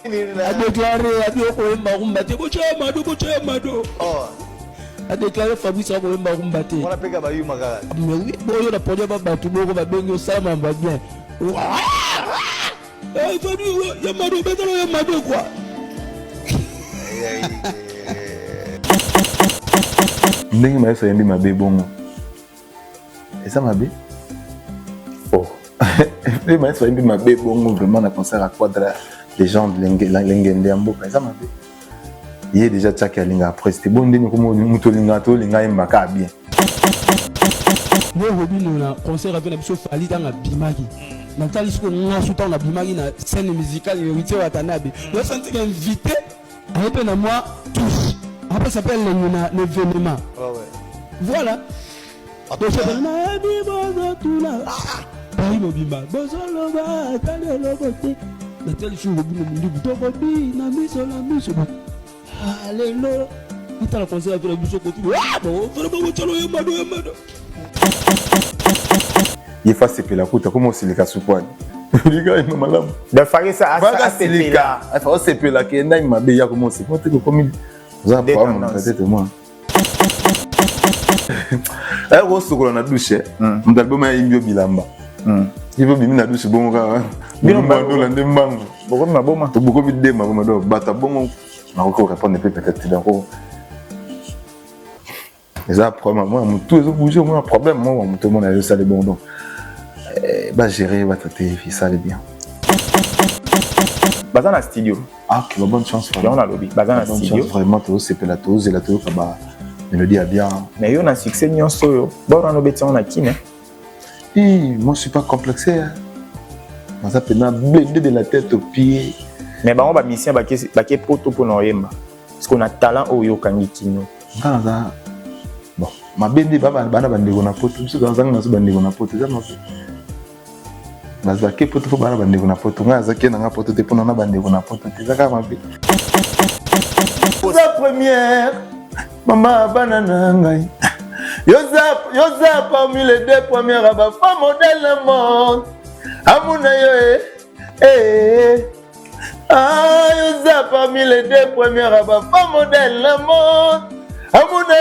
a déclaré a déclaré Fabrice Akoyemba Rumbate. On a payé Bayou Magara. Mais oui, bon, il a produit Batou Boko, Babengo, Sama, Badien. Eh, Fabrice, Yamado, Yamado, quoi. Ndenge ma FMB ma bé bon. Et ça ma bé? Oh. Et ma FMB ma bé bon vraiment na concert à Quadra légende Lengende Mboka. Et ça ma bé. Il est déjà tchaki alinga après c'était bon ndenge comme mutolinga to linga embaka bien. Moi Robin on a concert avec la biso Fali dans la Bimagi. Dans ta liste on a soutant la Bimagi na scène musicale hérité Watanabe. Je senti invité avec moi tous. Après ça s'appelle l'événement. Ah ouais. Voilà. Donc c'est un bimba tout là. Paris Mobimba. Bozolo ba tale lobote. La telle chose Robin Mundu Tokobi na miso la miso. Alléluia. Il t'a pensé avec la biso continue. Ah bon, vraiment chalo Yamado. Il faut se la route comment c'est le cas soupouane. Les gars ils m'ont malade. De faire ça à ce là. Il faut se la que n'a m'a bé ya comment c'est. Moi tu comme vous avez pas mon tête moi. Eh gros sokolo na douche. M'dalbo ma imbio bilamba. Il veut bimi na douche bon ka. Bilamba do la ndembango. Beaucoup ma boma. To beaucoup de ma boma do bata bon. Na ko répondre peut-être d'accord. Les a problème moi tout les bouger moi problème moi tout le monde a ça les bon donc. Bah gérer va traiter ça les bien. Bazana studio. Ah, quelle bonne chance. On a lobby. Bazana studio. Vraiment, tout c'est pelatos et la tout comme mélodie à bien. Mais yo na succès nyon soyo. Bon on obéit on a qui né? Moi je suis pas complexé. Moi ça peut na blender de la tête aux pieds. Mais bah on va mission baké poto pour noyemba. Parce qu'on a talent au yo kangi kino. Bon, ma bende baba bana bandeko na poto, biso kanzanga na so bandeko na poto za maso. Bazwa ke poto fo bana bandeko na poto, nga zaki na nga poto te pona na bandeko na poto te zaka mabe. La première maman bana na ngai. Yoza parmi les deux premières femmes modèles du monde. Amuna yo ah yoza parmi les deux premières femmes modèles du monde. Amuna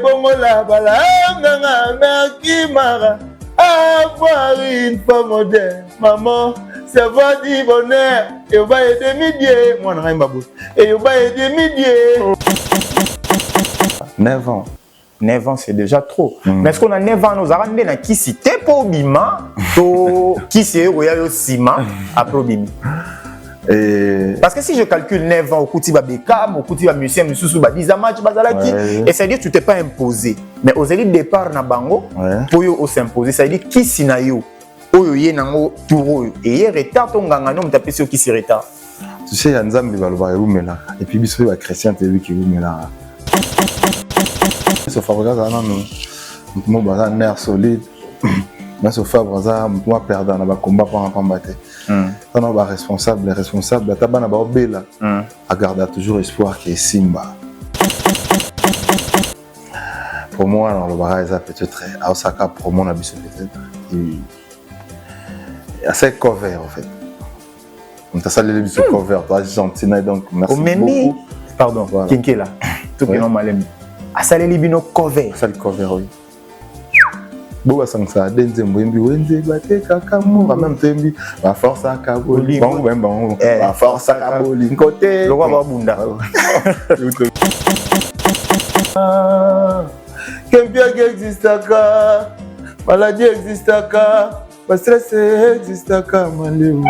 bongola bala nganga merkimara avoir une femme modèle maman c'est va du bonheur et va aider midi moi na ngamba bout et va aider midi 9 ans 9 ans c'est déjà trop. Mais est-ce qu'on a 9 ans nous avons na qui cité pour bima to qui c'est royal ciment après bimi. Parce que si je calcule 9 ans au Kouti Babekam, au Kouti Bamusien, Moussou Badiza match Bazalaki, et ça veut dire que tu t'es pas imposé. Mais aux élites départ na bango, pour yo s'imposer, ça veut dire qui sinayo, oyo ye nango touro et ye retard ton ganga non tapé sur qui c'est retard. Tu sais Nzambe va le voir rumela et puis biso va chrétien te lui qui rumela. Ce Fabrice ça non mo baza nerf solide. Mais ce Fabrice ça moi perdant na ba combat pour combattre. On a responsable, les responsables, la tabana ba obela. A garder toujours espoir qui est Simba. Pour moi, dans le barrage, peut-être à Osaka, pour mon avis, peut-être. Et assez cover en fait. On t'a salé les cover, toi, Argentine, donc merci beaucoup. Pardon, voilà. Kinkela. Tout est normal. À salé les bino cover. Ça le cover, oui. Boba sangsa denze mbwembi wenze bate kakamu même tembi ba force akaboli bon ben bon ba force akaboli côté le roi babunda Kempia existe ka maladie existe ka ba stress existe ka maleu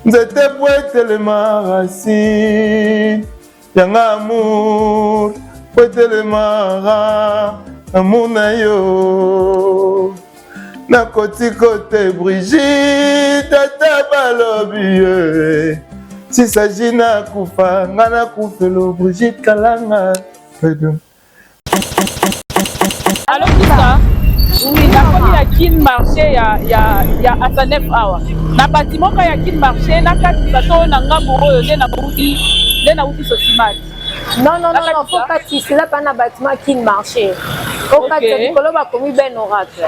nzete poete le marasi yanga amour poete le mara amuna yo na koti kote Brigitte tata balobi si s'agit na kufa ngana kufelo Brigitte kalanga alors tout ça oui la première kin marché ya Asanef awa na bâtiment ka ya kin marché na kati bato na ngambo oyo na uti sosimati. Non, faut pas tisser là pendant bâtiment qui marché. Faut pas tisser, il faut pas commis Ben Oracle.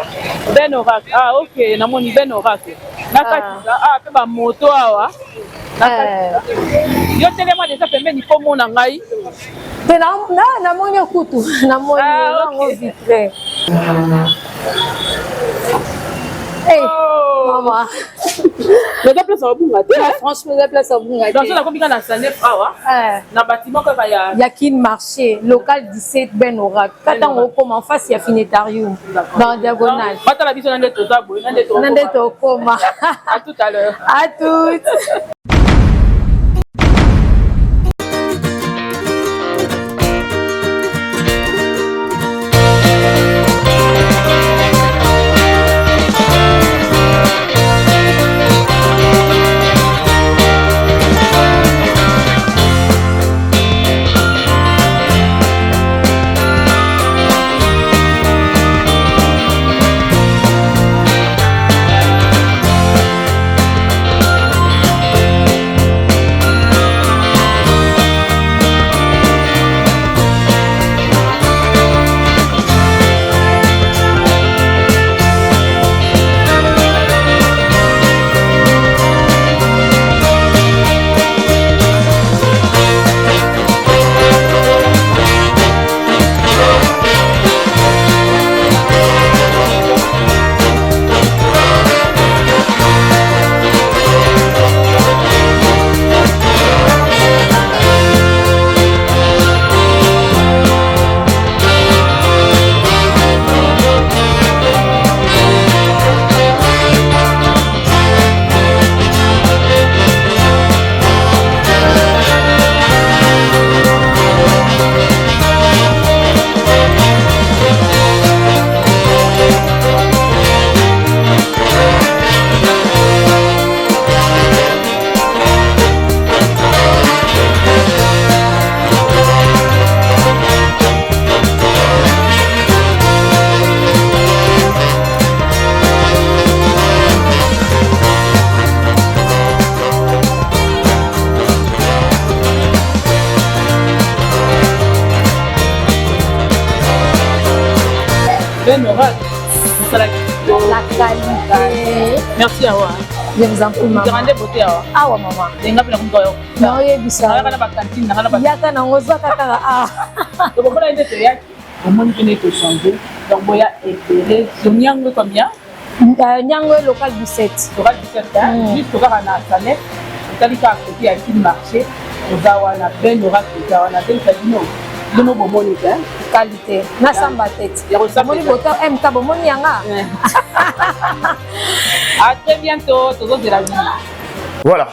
Ben Oracle, ah ok, na mon Ben Oracle. nakatisa pe ba moto awa yo telema déjà pembeni po mona ngai te na moni kutu na moni ngo vitre maman mais la place au bunga franchement la place au bunga donc ça combien na Sanef awa na bâtiment ka ya Kin marché local 17 Ben Orak katango comme en face ya Finetarium dans diagonale bata la biso na ndeto zabo na ndeto koma à tout à l'heure à toutes. Ben Orak, La qualité. merci Awa. Je vous en prie, maman. Grande beauté Awa. Awa, maman. Denga pela kumtoyo. Non, il y a du ça. Naka na ba cantine, naka na ba. Yaka na ngoza kaka ah. Donc on a été yaki. Au monde qui n'est que changé. Donc boya épelé. Sonyango combien? Nyango local 17. Local 17 juste au na Sanef. Talika à côté à qui marché. Ozawa na Ben Orak, ozawa na Ben Kadino. De nos bomoni Qualité. Na samba tête. Bomoni boto MK bomoni yanga. À très bientôt, toujours de la vie. Voilà.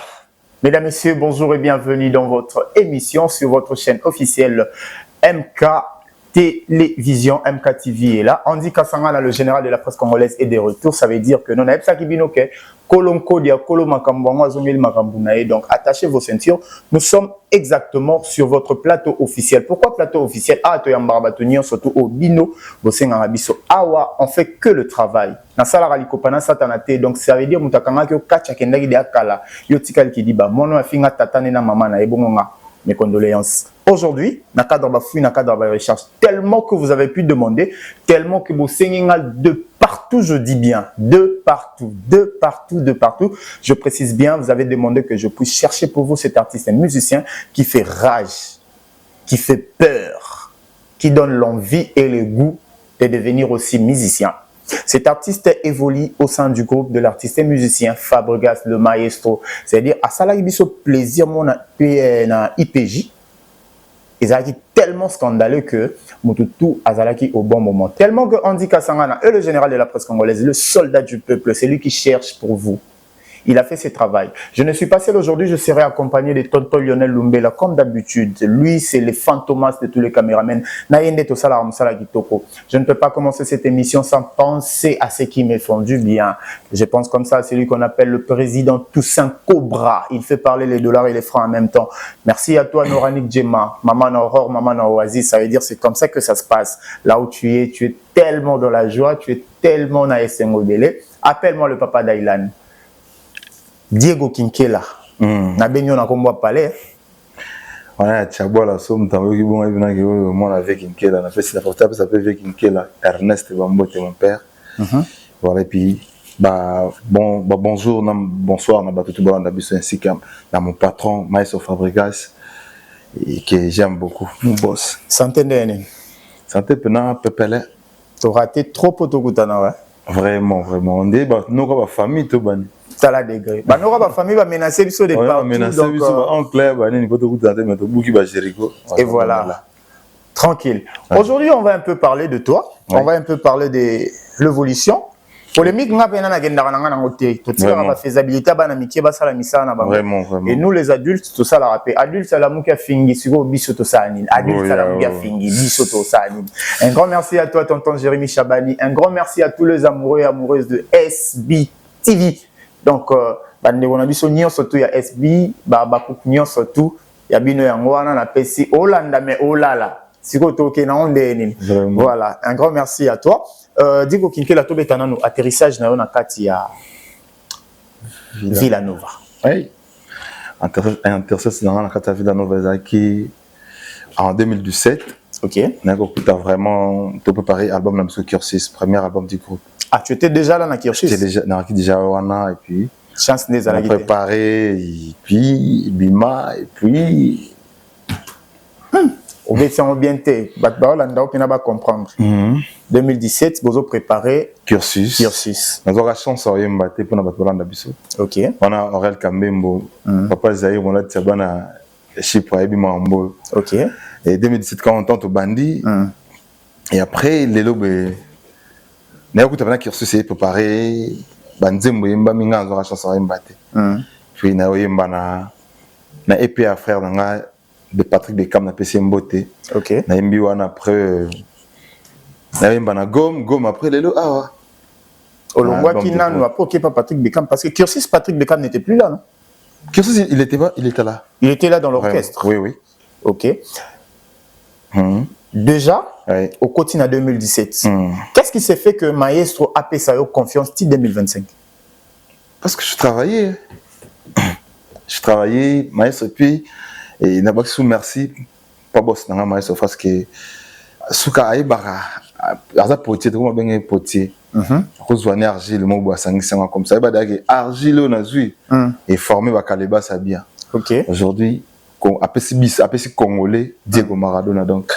Mesdames, Messieurs, bonjour et bienvenue dans votre émission sur votre chaîne officielle MK Télévision. MK TV est là. Andy Kasangana, le général de la presse congolaise, est de retour. Ça veut dire que non, donc attachez vos ceintures. Nous sommes exactement sur votre plateau officiel. Pourquoi plateau officiel? Surtout au Bino, Awa, on fait que le travail. Donc ça veut dire mes condoléances. Aujourd'hui, recherche tellement que vous avez pu demander, tellement que vous saignez de partout, je dis bien, de partout. Je précise bien, vous avez demandé que je puisse chercher pour vous cet artiste, un musicien qui fait rage, qui fait peur, qui donne l'envie et le goût de devenir aussi musicien. Cet artiste évolue au sein du groupe de l'artiste et musicien Fabregas le Maestro. C'est-à-dire, à ça, il y a plaisir, mon IPJ. Ils ont été tellement scandaleux que Moutoutou Azalaki au bon moment. Tellement que Andy Kasangana est le général de la presse congolaise, le soldat du peuple, c'est lui qui cherche pour vous. Il a fait ses travail. Je ne suis pas seul aujourd'hui, je serai accompagné de Tonton Lionel Lumbela, comme d'habitude. Lui, c'est le fantomas de tous les caméramans. Je ne peux pas commencer cette émission sans penser à ce qui m'est font du bien. Je pense comme ça à celui qu'on appelle le président Toussaint Cobra. Il fait parler les dollars et les francs en même temps. Merci à toi, Noranik Djema, Maman Aurore, Maman Oasis. Ça veut dire c'est comme ça que ça se passe. Là où tu es tellement dans la joie, tu es tellement na Essengodele. Appelle-moi le papa d'Ailan. Diego Kinkela. Na benyo na kombo palais. Voilà, Tchabola somme tango ki bon ebina ki mon avec Kinkela na fait c'est portable ça peut avec Kinkela Ernest Bambote mon père. Voilà puis bonjour, bonsoir, ainsi qu'à mon patron, Maestro Fabregas, et que j'aime beaucoup, mon boss. Santé d'année. Santé pendant Pepele. Tu as raté trop pour tout ouais. Vraiment. On dit, nous, famille, tout ban. Ça la degré. Nous, famille va menacer sur des partout. Et voilà. Tranquille. Aujourd'hui, on va un peu parler de toi. On va un peu parler de l'évolution. Polémique, faisabilité, vraiment. Et nous, les adultes, tout ça, la rappelle. Adultes, c'est l'amour qui a fini, c'est au bisoto sanin. Adultes, c'est l'amour qui a fini, bisoto sanin. Un grand merci à toi, tonton Jérémy Chabani. Un grand merci à tous les amoureux et amoureuses de SBTV. Donc, on a vu surtout, il y a SB, surtout, il y a Bino Yangwana, on a PC, Olanda, mais Olala. Voilà, un grand merci à toi. Digo Kinke la tobe tanano atterrissage na kati ya Villanova. Oui. Atterrissage na kati ya Villanova qui en 2017. OK. On a vraiment tout préparé album na Monsieur Cursus, premier album du groupe. Ah, tu étais déjà là na Cursus? J'étais déjà wana et puis chance des on préparé et puis Bima et puis on va bien te va comprendre. 2017 vous avez préparé Cursus. On a chance à yembaté pour na batolanda biso. OK. On a Aurel Kambembo, papa Zaïr on a tsabana Chypre Bima Ambo. OK. Et 2017 quand on tente au bandi et après les lobes n'a écouté pendant Cursus est préparé banzembo yemba minga on a chance à yembaté. Puis na yemba na EP à frère nga de Patrick Beckham na PC Mbote. OK. Na yembi wana après na yemba na Gom après les lo ah. Olongwa qui n'a pas Patrick Beckham parce que Cursus Patrick Beckham n'était plus là non? Cursus il était là. Il était là dans l'orchestre. Oui. OK. Déjà au quotidien 2017. Qu'est-ce qui s'est fait que Maestro a payé sa confiance en 2025? Parce que je travaillais Maestro et puis et n'a pas sous merci pas boss dans Maestro parce que suka aibara aza potier comment bien potier cause de argile mo bois sangisanga comme ça ba dage argile on a vu et formé ba Kaleba Sabia. OK. Aujourd'hui APC congolais Diego Maradona donc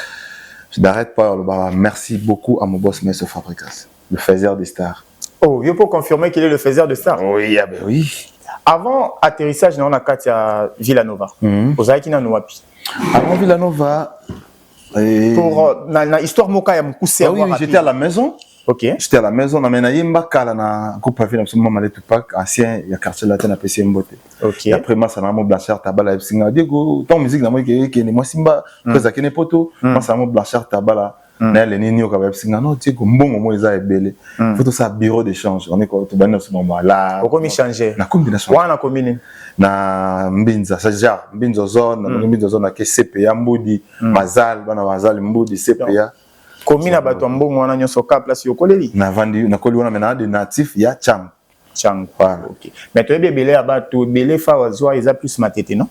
je n'arrête pas le bar. Merci beaucoup à mon boss Maestro Fabregas, le faiseur des stars. Oh, il faut confirmer qu'il est le faiseur de stars. Oui, ah ben oui. Avant atterrissage dans la carte à Villanova. Vous avez qui n'a nous appui. Avant Villanova. Pour l'histoire moka ya mukuse. Oui, j'étais à la maison. OK. J'étais à la maison. Na mena yemba kala na groupe à ville absolument malé Tupac ancien il y a quartier latin à PC Mbote. OK. Et après moi ça na mo Blanchard Tabala singa Diego ton musique na moi que moi simba pesa kene poto moi ça mo Blanchard Tabala na le nini okaba singa non Diego mbongo mo eza ebele. Faut tout ça bureau d'échange. On est quoi to bana ce moment là. Pourquoi mi changer? Na combinaison. Wana combine. Na Mbinza ça Mbinza zone na Mbinza zone na CPA Mbudi Mazal bana Mazal Mbudi CPA. Commune abato mbongo wana nyoso ka place yokoleli. Na vandi na koli wana mena de natif ya Chang. OK. Mais tu es belé abato belé fa wazwa isa plus matete non?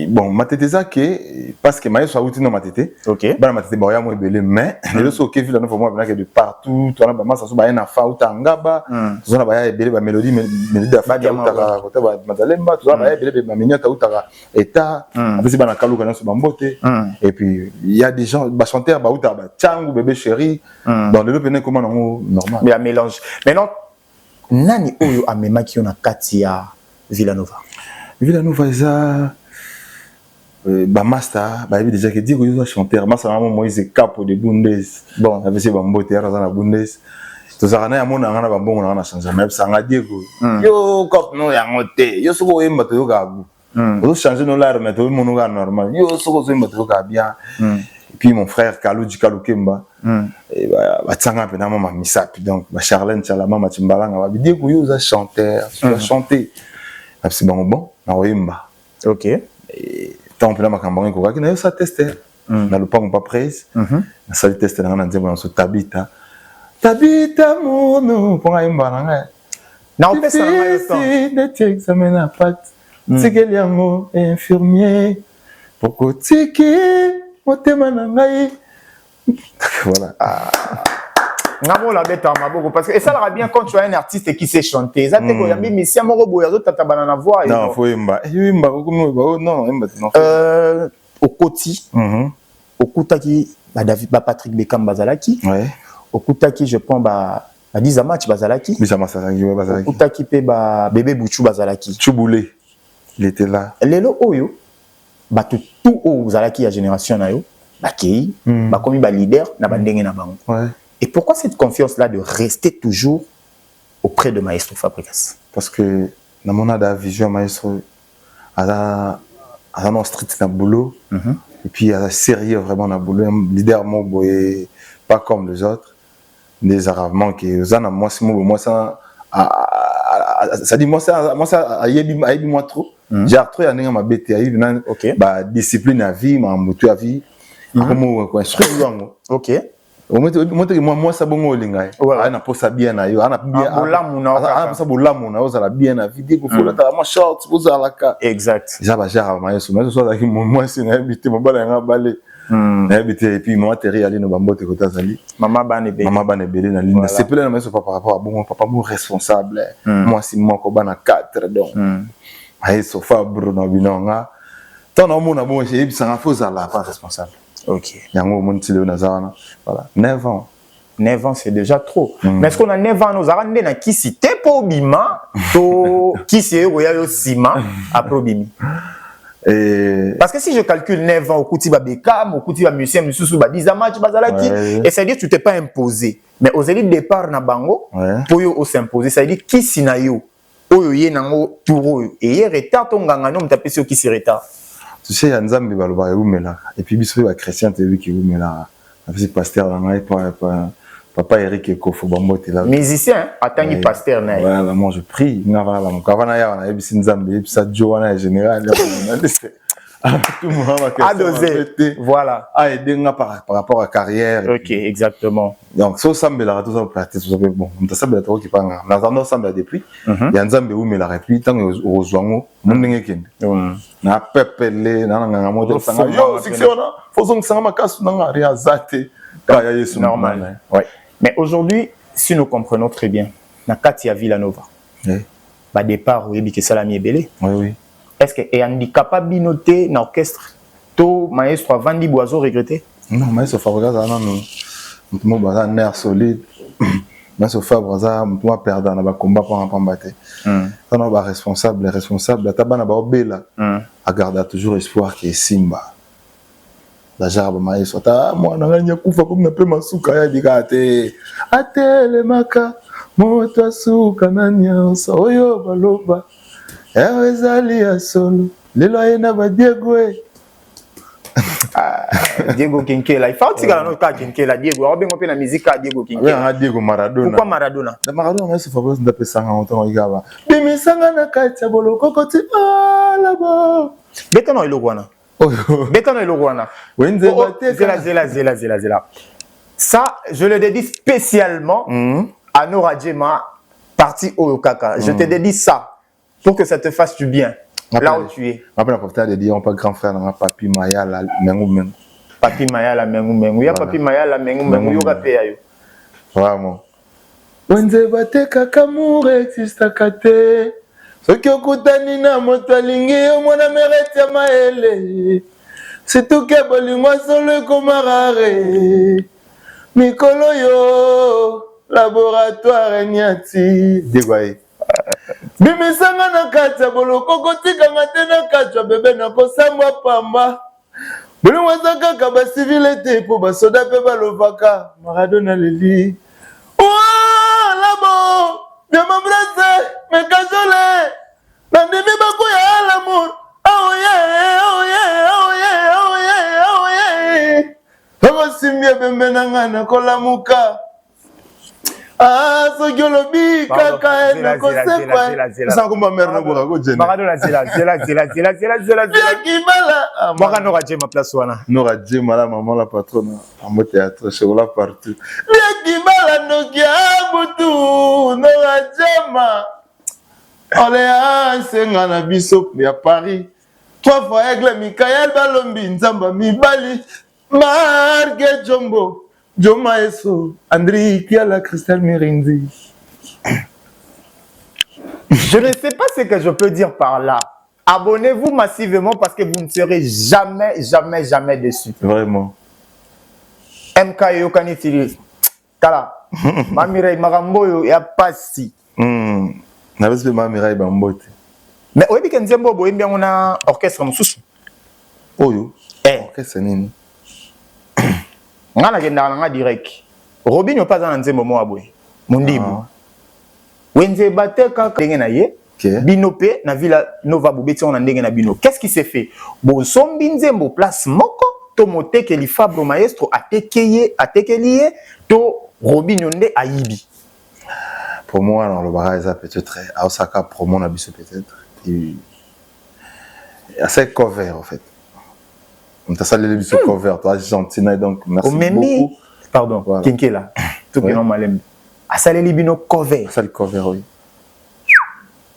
Bon, matete ça que parce que maïs soit outil dans matete. OK. Ba matete ba ya mo belé mais les autres que ville non vraiment de partout, tu as ba massa so ba na fa utangaba, tu as ba ya belé ba mélodie d'Afrique utaka kota ba Madalemba, tu as ba ya belé ba minyata utaka eta, après ba na kaluka na so ba mbote. Et puis il y a des gens ba chanteur ba utaka ba Changu bébé chéri dans le pene comment normal. Mais un mélange. Maintenant nani oyo amema ki ona kati ya Villanova. Villanova eza ba master ba déjà que dire que chanteur master vraiment Moïse Capo de Bundes bon avec ces bambote ya na Bundes to za na ya mona ngana bambongo na changer mais ça nga Diego yo cop no ya ngote yo soko yemba to yoga bu o changer no la remettre mo no ga normal yo soko zo yemba to yoga bien et puis mon frère Kaluji Kalukemba et ba tsanga pe na mama misapi donc ba Charlène Chalama Matimbalanga ba Diego yo za chanteur tu vas chanter c'est bon na oyemba. OK. Et tant pis la makambanga ko ka na ça tester na le pas prise na ça tester na nzembo na so tabita mono pour oyemba na na on fait ça de t'examiner à pat c'est que liango infirmier pour côté motema na ngai voilà Ngamo la bête à Maboko parce que et ça l'aura bien quand tu as un artiste qui sait chanter. Ça t'es quoi yambi mais si amoro boyazo tata banana voix. Non, faut imba. Imba non, imba non. Au Koti. Au Koutaki ba David ba Patrick Bekam Bazalaki. Ouais. Au Koutaki je prends ba Dizamach Bazalaki. Bazalaki. Au Koutaki pe ba bébé Bouchou Bazalaki. Chouboulé. Il était là. Lelo oyo ba tout au Bazalaki ya génération na yo. Ba kei, ba komi ba leader na ba ndenge na bango. Ouais. Et pourquoi cette confiance-là de rester toujours auprès de Maestro Fabregas? Parce que dans mon vision Maestro, à la street dans boulot, et puis à la sérieux vraiment dans boulot, un leader et pas comme les autres, des arabes qui moi ça ça dit moi ça aïe moi trop, j'ai trop y a ma bête bah discipline à vie, ma moto à vie, comment construire OK. Moi ça bon olinga ana posa bien na yo ana bien ana posa bolamu na oza la bien na vidéo ko fola ta ma short oza la ka exact za ba jara ma yeso mais so za ki moi c'est na habité mo bala nga balé na habité et puis moi terri aller no bambote ko tazali maman bane belé na ligne c'est peut-être mais par rapport à bon papa mon responsable moi si moi ko bana 4 donc ay so fa bro na binonga tant na mo na bon j'ai bisa faut za la pas responsable. OK. Voilà. 9 ans. 9 ans, c'est déjà trop. Mais est-ce qu'on a 9 ans, nous avons dit qui si t'es pas au bima, qui si au sima, après bimi. Parce que si je calcule 9 ans au Koutiba Bekam, au Koutiba Musée, Moussou Badizamach, Bazalaki, et ça veut dire que tu t'es pas imposé. Mais aux élites de départ na bango, pour yo s'imposer, ça veut dire qui si na yo, oyo ye nango touro, et ye retard ton gangano, m'tapé sur qui si retard. Tu sais, il y a Nzambe Baloba Youmela. Et puis, il y a Christian TV qui Youmela. C'est pasteur là, papa Eric et Kofo Bambo est là. Musicien, attends, il pasteur. Voilà, moi je prie. Quand il y a Nzambe, et puis ça, Joanna général. Tout le monde a dosé. Voilà. A aidé par rapport à la carrière. Ok, exactement. Donc, ça, ça me l'a tout ça pratique. Bon, on t'a sabé trop qui parle. Dans un autre samedi depuis, il y a un zambe où me la réplique tant aux zoango, mon n'engagé. Na pepele, na nga modèle sanga. Yo, c'est que on a. Faut donc ça ma casse na rien zate. Normal. Ouais. Mais aujourd'hui, si nous comprenons très bien, na Katia Villanova. Bah départ où Ebike Salami Ebele. Oui. Est-ce que est handicapable noté dans l'orchestre to maestro a Vandi Boiseau regretté? Non, maestro Fabregas non mo baza nerf solide. Maestro Fabregas moi perdant na ba combat pour combattre. On ba responsable tabana ba obela. A garder toujours espoir que Simba. La jarbe maestro ta moi na nganya kufa comme na pe masuka ya dikate. Atele maka moto suka nanya so oyo baloba. Ezali ya solo lelo ayena ba Diego Diego Kinkela il faut que tu ka Kinkela Diego on bengo pe na musique à Diego Kinkela Diego Maradona pourquoi Maradona mais c'est Fabrice ndape sanga onto igaba bimi sanga na katia boloko koti là-bas betano ilogwana betano ilogwana wenze bate zela ça je le dédie spécialement à Nora Djema partie Oyokaka je te dédie ça pour que ça te fasse du bien, là où tu es. Après la portée de dire, on pas grand frère dans Papi Maya la mengu. Papi Maya la mengu. Ya Papi Maya la mengu yoga peya. Vraiment. Wenze bate kakamure exista kate. Soki okutani na moto alingi omona merete ya maele. Surtout ke bolingo solo komarare. Mikolo yo laboratoire nyati. Dégwaye. Bimisanga na katia boloko kotikanga te na katia bebe na kosambwa pamba boli wazaka ka ba civilité po ba soda pe balovaka Maradona leli labo de m'embrasser me cajole na ndimi bakuya l'amour oh simye bembe na ngana kolamuka so yolobi kaka na kosekwa ça comme mère na boka ko jena Maradona zela kibala mwaka Nora Djema place wana Nora Djema la maman la patronne en théâtre chez là partout bien kibala nokia butu Nora Djema ole senga na biso ya Paris 3 fois aigle Michael Balombi nzamba mibali Margue Jombo Joe Maeso, André Kiala, Christelle Mirindi. Je ne sais pas ce que je peux dire par là. Abonnez-vous massivement parce que vous ne serez jamais, jamais, jamais déçus. Vraiment. MK Yokani Tiri. Kala. Mamire Marambo, il n'y a pas si. N'avez pas Mamire Bambote. Mais oui, bien on a orchestre Moussous. Oh yo. Orchestre nini. On a direct. Robin n'est pas un moment à boy. Mondibu. Wenze bateka ndenge na ye. Binope na Villa Nova Bobeti on a ndenge na bino. Qu'est-ce qui s'est fait? Bon sombi nzembo place moko to moteke li Fabro Maestro atekeliye to Robin Yonde Ayibi. Pour moi dans le barrage ça peut-être à Osaka pour mon abisso peut-être. Et assez cover en fait. On t'a salé le cover toi Argentina donc merci beaucoup. Pardon, voilà. Kinkela. Tout que non malem. Asale libino cover. Asale cover oui.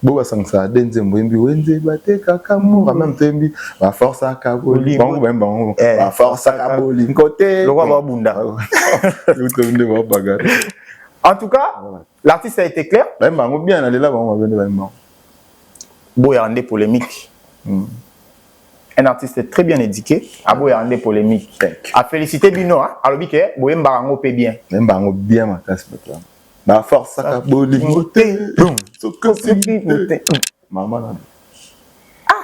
Boba sangsa denze mbimbi wenze bateka kamura même tembi ba force akaboli bango ben bango ba force akaboli côté le roi babunda. En tout cas, l'artiste a été clair. Ben bango bien aller là bango ben bango. Boyande polémique. Un artiste très bien éduqué, à Boyande polémique. A féliciter Bino, hein, à l'objet que Boyem Barango paie bien. Même Barango bien ma classe maintenant. Ma force à bolingoté. Maman là. Ah.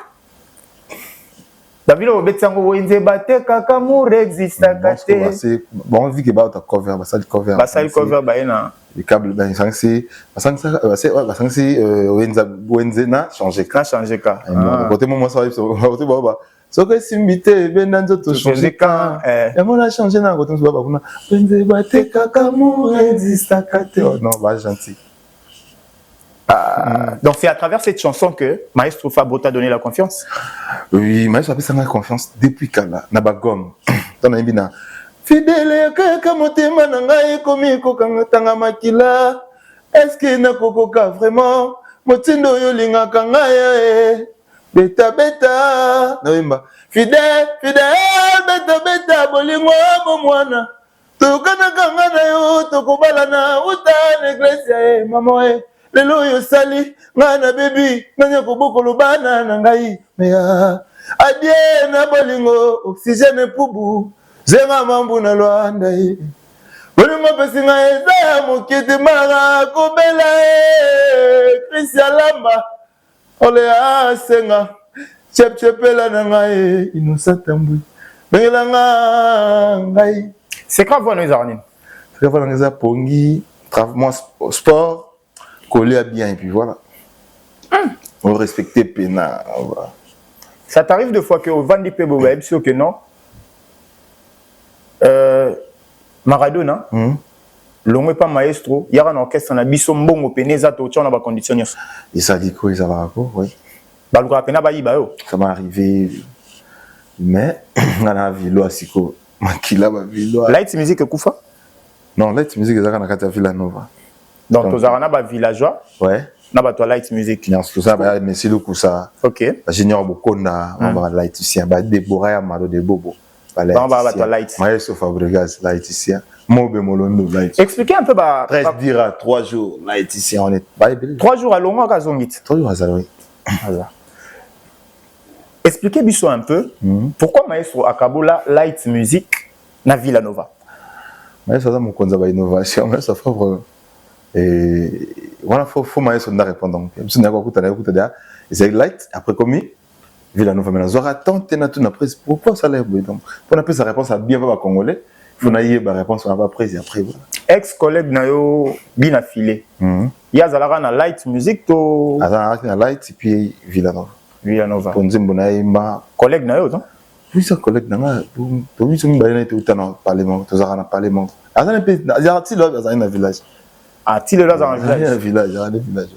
David Obetsango Wenze bate kakamour existe kate. Bon vu que ba ta cover, ba ça cover. Ba ça cover ba ena. Les câbles ben c'est Wenze na changer ka. Côté moi ça côté baba. So que simité ben dans tout changer ka. Et moi la changer na côté baba kuna. Wenze bate kakamour existe kate. Non, ba gentil. Donc c'est à travers cette chanson que Maestro Fabro t'a donné la confiance. Oui, Maestro a fait confiance depuis Kala, Nabagom. Dans la bina. Fidèle que motema nanga ekomi kokanga tanga makila. Est-ce que na kokoka vraiment motindo yo linga kanga ye. Beta beta. Noimba. Fidèle beta bolingo mwana. Tokana kanga na yo tokobala na uta iglesia mama e. Lelo yo sali ngana baby nanya kobokolo bana na ngai meya adie na bolingo oxygène pubu zenga mambu na Luanda e bolingo pesinga eza mokiti mara kobela e Christian Lamba ole asenga chepchepela na ngai innocent tambui bengela ngai c'est quoi vous nous arnine c'est quoi nous pongi travail sport collé à bien et puis voilà. On respecte Pena. Voilà. Ça t'arrive de fois que au Vandi Pebo web sûr que non. Maradona. L'homme pas maestro, il y a un orchestre na biso mbongo peneza to tchana ba condition. Et ça dit quoi ça va quoi oui. Ba lu pena ba yiba yo. Ça m'est arrivé mais on a vilo asiko makila ba vilo. Light music kufa? Non, light music ça na kata Villa Nova. Donc, tu as un villageois. Ouais. Tu as light music. Non, tout ça, mais c'est le coup ça. Ok. Junior Bokonda, on va light ici. Déborah Amado de Bobo. On va light. Maestro Fabregas, light ici. Mobe Molondo, light. Expliquez un peu. 13 dira 3 jours, light ici. On est 3 jours à Longwa Kazongit. 3 jours à Zaloui. Expliquez-moi un peu pourquoi Maestro Akabola light music na Villa Nova. Maestro ça mon konza ba innovation, Maestro Fabre. Et voilà, faut Maestro n'a répondre donc. Si n'a pas écouté c'est light après commis Villa Nova maintenant zora tente na tout na prise pourquoi ça l'air donc pour appeler sa réponse à bien pas congolais faut naïe ba réponse on va prise après voilà ex collègue na yo bien affilé ya zalaka na light music to azalaka na light et puis Villa Nova pour nzembo na imba collègue na yo non oui ça collègue na to oui somi ba na tout dans parlement to zara na parlement azana pe azati là azana na village. Ah, tu es là dans un village.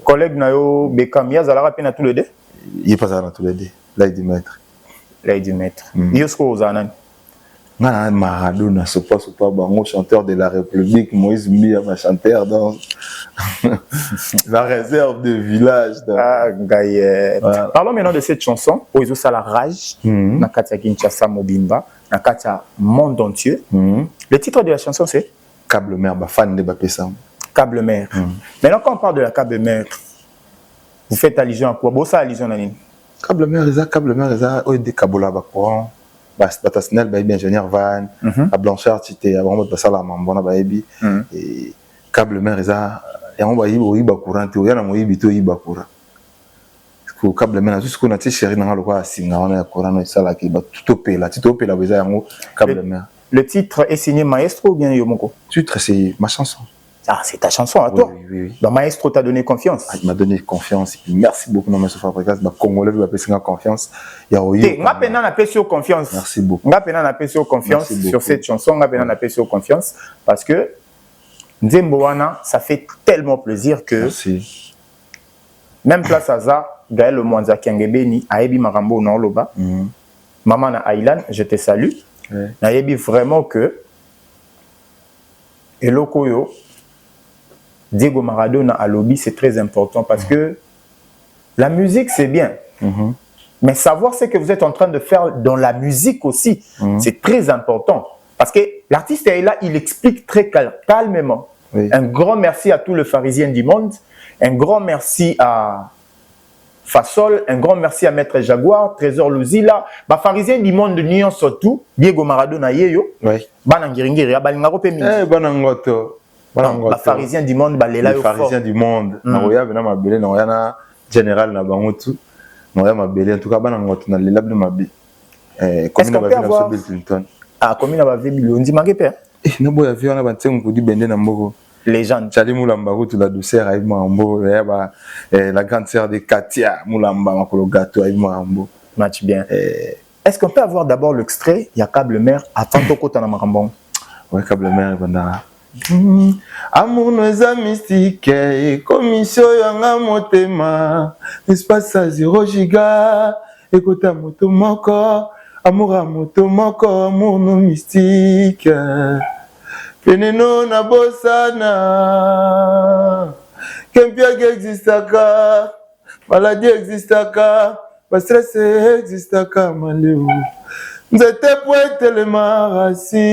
Collègue Nayo Bekamia Zalara Pena tous les deux. Il est pas dans tous les deux. Là il dit maître. Là il dit maître. Yosko Zanan. Maradona, Sopa, Bango, chanteur de la République, Moïse Mbia, chanteur dans la réserve de village. Voilà. Parlons maintenant de cette chanson, Oizo Sala Rage, Nakatia Kinshasa Mobimba, Nakatia Monde entier. Le titre de la chanson c'est Câble Mère, fan de Bapessam. Câble Mère. Maintenant, quand on parle de la Câble Mère, vous faites allusion à quoi? Bossa allusion à nini? Câble Mère, des Kabola Bakoran. Batasnel baby ingénieur van à Blanchard cité à vraiment passer la mambona baby et câble mère ça et on va y ba courant tu yana mo yibito yiba courant ko câble mère tout ce qu'on a ti chéri na lokwa singa on a courant ça là qui ba tout opela beza yango câble mère. Le titre est signé Maestro ou bien Yomoko? Le titre c'est ma chanson. Ah, c'est ta chanson à toi. Oui. Donc, Maestro t'a donné confiance. Il m'a donné confiance. Et puis, merci beaucoup, non, Monsieur Fabrikas. Ma Congolais lui a fait confiance. Il y a eu. Confiance. Merci beaucoup. On a confiance sur cette chanson. On a confiance parce que Nzemboana, ça fait tellement plaisir que. Merci. Même place à ça, Gaël Mwanza Kiangebeni, Aebi Marambo Norloba, Maman na Aylan, je te salue. Aebi vraiment que. Et Lokoyo. Diego Maradona à lobby, c'est très important parce que la musique, c'est bien. Mais savoir ce que vous êtes en train de faire dans la musique aussi, c'est très important. Parce que l'artiste est là, il explique très calmement. Oui. Un grand merci à tous les pharisiens du monde. Un grand merci à Fasol. Un grand merci à Maître Jaguar, Trésor Luzila. Les pharisiens du monde, Nyon surtout, Diego Maradona, Yeyo. Oui. Banangiringiri, Balingarope Mini. Banangoto. Les Pharisiens du monde, les Pharisiens du monde. Naoya bena mabele, naoya na général na bangotu. Naoya mabele, en tout cas banangoto na lelab de mabi. Est-ce qu'on peut avoir Bill Clinton? Ah, comme il a vu Bill, on dit manqué père. Na boya vi on a banté on dit bende na mboko. Légende. Chali Moulamba tout la douceur avec Mambo, la grande sœur de Katia Moulamba makolo gâteau avec Mambo. Match bien. Est-ce qu'on peut avoir d'abord l'extrait? Il y a Câble Mère à Tantoko Tanamambon. Ouais, Câble Mère banda. Amour noza mystique commission yanga motema espace à 0 giga écoute moto moko amour à moto moko amour no mystique peneno na bosana kempia existaka maladie existaka ba stress existaka maleu nzete poete le marasi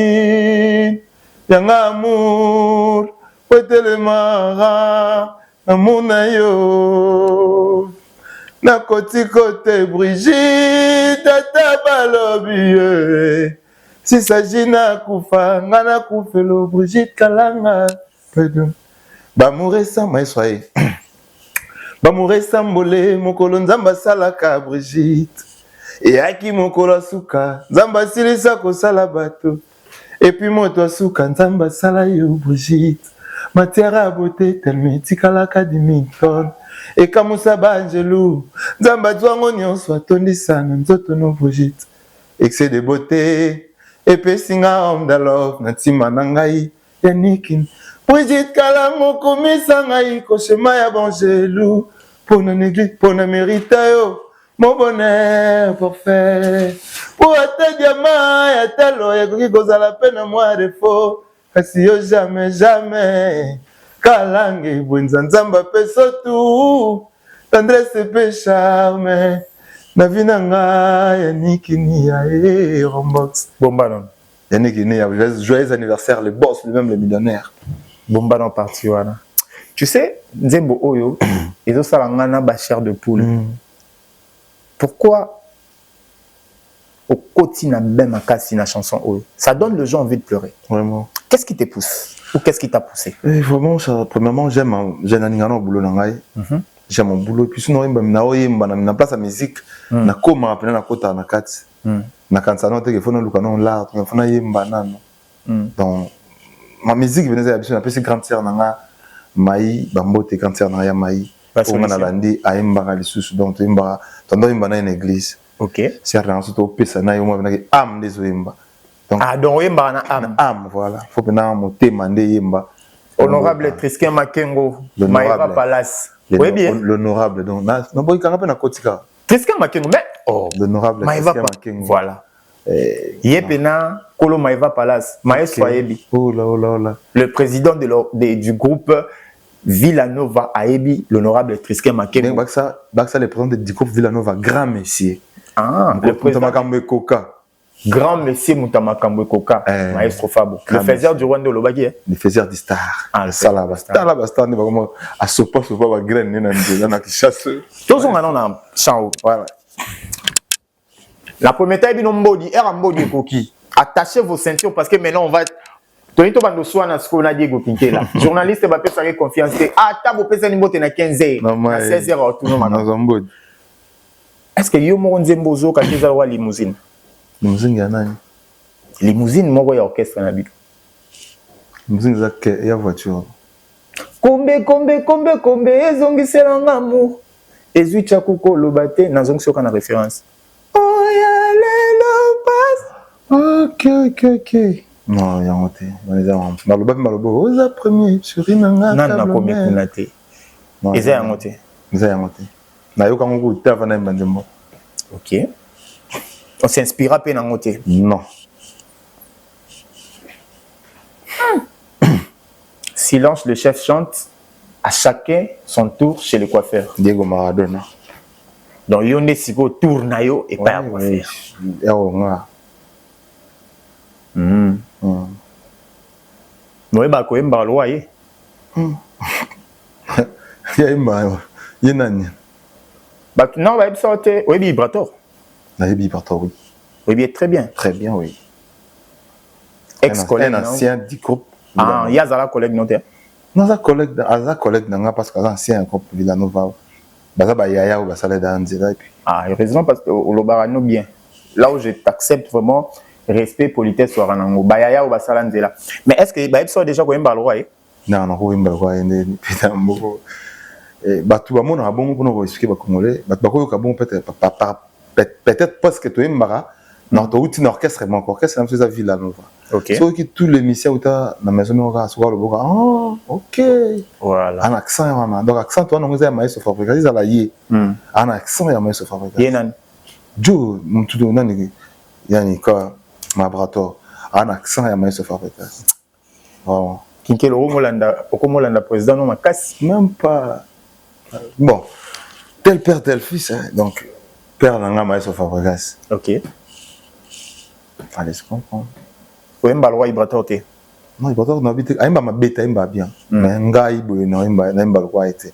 Yanga amour, le mara, amour na yo. Na koti kote Brigitte, tata balobi. Si s'agit na kufa, ngana kufelo Brigitte kalanga. Bamoure sa maïswaye. Bamoure sa mbole, mokolo nzamba salaka Brigitte. E aki mokolo suka, nzamba silisa kosala bato. Et puis moi toi souka nzamba sala yo Brigitte matière à beauté tellement tikala kadimington et kamusa banjelu nzamba twango nyonso atondisa na nzoto no Brigitte excès de beauté et puis singa homme de love na tima na ngai ya nikin Brigitte kala mokomisa ngai ko chema ya banjelu pona néglige pona mérita yo mon bonheur parfait pour te diamant ya telo ya koki kozala peine moi de faux kasi yo jamais kalange bwenza nzamba peso tu tendresse pe charme na vina nga ya nikini ya Rombox Bombanon ya nikini ya joyeux anniversaire le boss lui-même le millionnaire Bombanon parti wana tu sais Nzembo oyo ezo sala ngana ba chair de poule. Pourquoi au quotidien même à casser la chanson oyo ça donne les gens envie de pleurer. Vraiment. Qu'est-ce qui te pousse ou qu'est-ce qui t'a poussé? Vraiment ça premièrement j'aime un boulot nangai. J'aime mon boulot puis sinon na place à musique na koma apena na kota na kati. Na kansa no te faut na luka non là faut na yemba nano. Donc ma musique venait à une petite grande sœur nanga mai bambote grande sœur nanga mai. On a landi à yemba lisusu donc yemba tando yemba na une église. OK. C'est rien surtout pesa na yemba na âme des yemba. Donc ah donc yemba na âme voilà. Faut que na mo te mande yemba. Honorable Trisken Makengo Maïva Palace. Oui bien. L'honorable donc na boy kanga pe na kotika. Trisken Makengo mais oh l'honorable Maïva Makengo. Voilà. Yepena Kolo Maeva Palace, Maestro Aebi. Oh là. Le président du groupe Villanova Aebi, l'honorable Trisken Makembo. Baksa, le président du groupe Villanova, grand messier. Ah, le président Koka. Grand monsieur Moutamakambo Koka, Maestro Fabo. Le faiseur du Rwanda Lobaki. Le faiseur du star. Ah, le Star. Star, ne va comment à sopa va graine na chasse. Tous on a chao. Voilà. La première taille binombo era mbodi koki. Attachez vos ceintures parce que maintenant on va Tonito bando soana ce qu'on a dit Gopinke là. Journaliste va faire confiance. Ah, ta bo pesa ni mbote na 15h. Na 16h tout non. Est-ce que yo mo nzembozo ka teza wa limousine? Limousine ya nani? Limousine moko ya orchestre na bitu. Limousine za ya voiture. Kombe ezongisela ngamu. Ezucha kuko lobate na zongsoka na référence. Oh ya lelo passe. Ok. Non, ya ngote. Malobo oza premier sur inanga. Nana komi kunate. Eza ya ngote. Na yoka ngoko tava na mbandemo. OK. On s'inspira pe na ngote. Non. Silence, le chef chante. À chacun son tour chez le coiffeur. Diego Maradona. Donc yonde siko tour na yo et pas à coiffeur. Nga. Noé ba ko emba lwa ye. Ya emba ye nani. Bah non ba sorte oui vibrator. La vibrator oui. Oui bien très bien. Très bien oui. Ex-collègue un ancien du groupe. Ah, il y a Zala collègue notaire. Non, ça collègue d'anga parce que l'ancien groupe Villanova. Baza ba yaya ou basale d'anzela et puis. Ah, heureusement parce que au Lobarano bien. Là où je t'accepte vraiment respect politesse sur Ranango. Ba yaya ou basale d'anzela. Mais est-ce que ba sort déjà ko emba lwa ye? Non, ko emba lwa ye putain mboko. Batu ba mona bongo pour expliquer ba congolais. Batu ba ko ka bon peut-être parce que tu emba non, tu as un orchestre, mon orchestre, c'est la Villanova. Ok. Sauf que tous les missions où tu as dans la maison, on va le boca. Oh, ok. Voilà. Un accent, maman. Donc, accent, toi, on a un maïs au fabriqué. Ils ont la yé. Un accent, il y a un maïs au fabriqué. Yenan. Joe, mon tout le monde, il y a un quoi, ma brato. Un accent, il y a un maïs au fabriqué. Vraiment. Kinke le Romolanda président, non, ma casse. Même pas. Bon. Tel père, tel fils. Donc, père, on a un maïs au fabriqué. Ok. Allez, je comprends. Faut même balwa ibrator te. Non, ibrator on habite. Aimba ma bête, aimba bien. Mais ngai boy non aimba balwa été.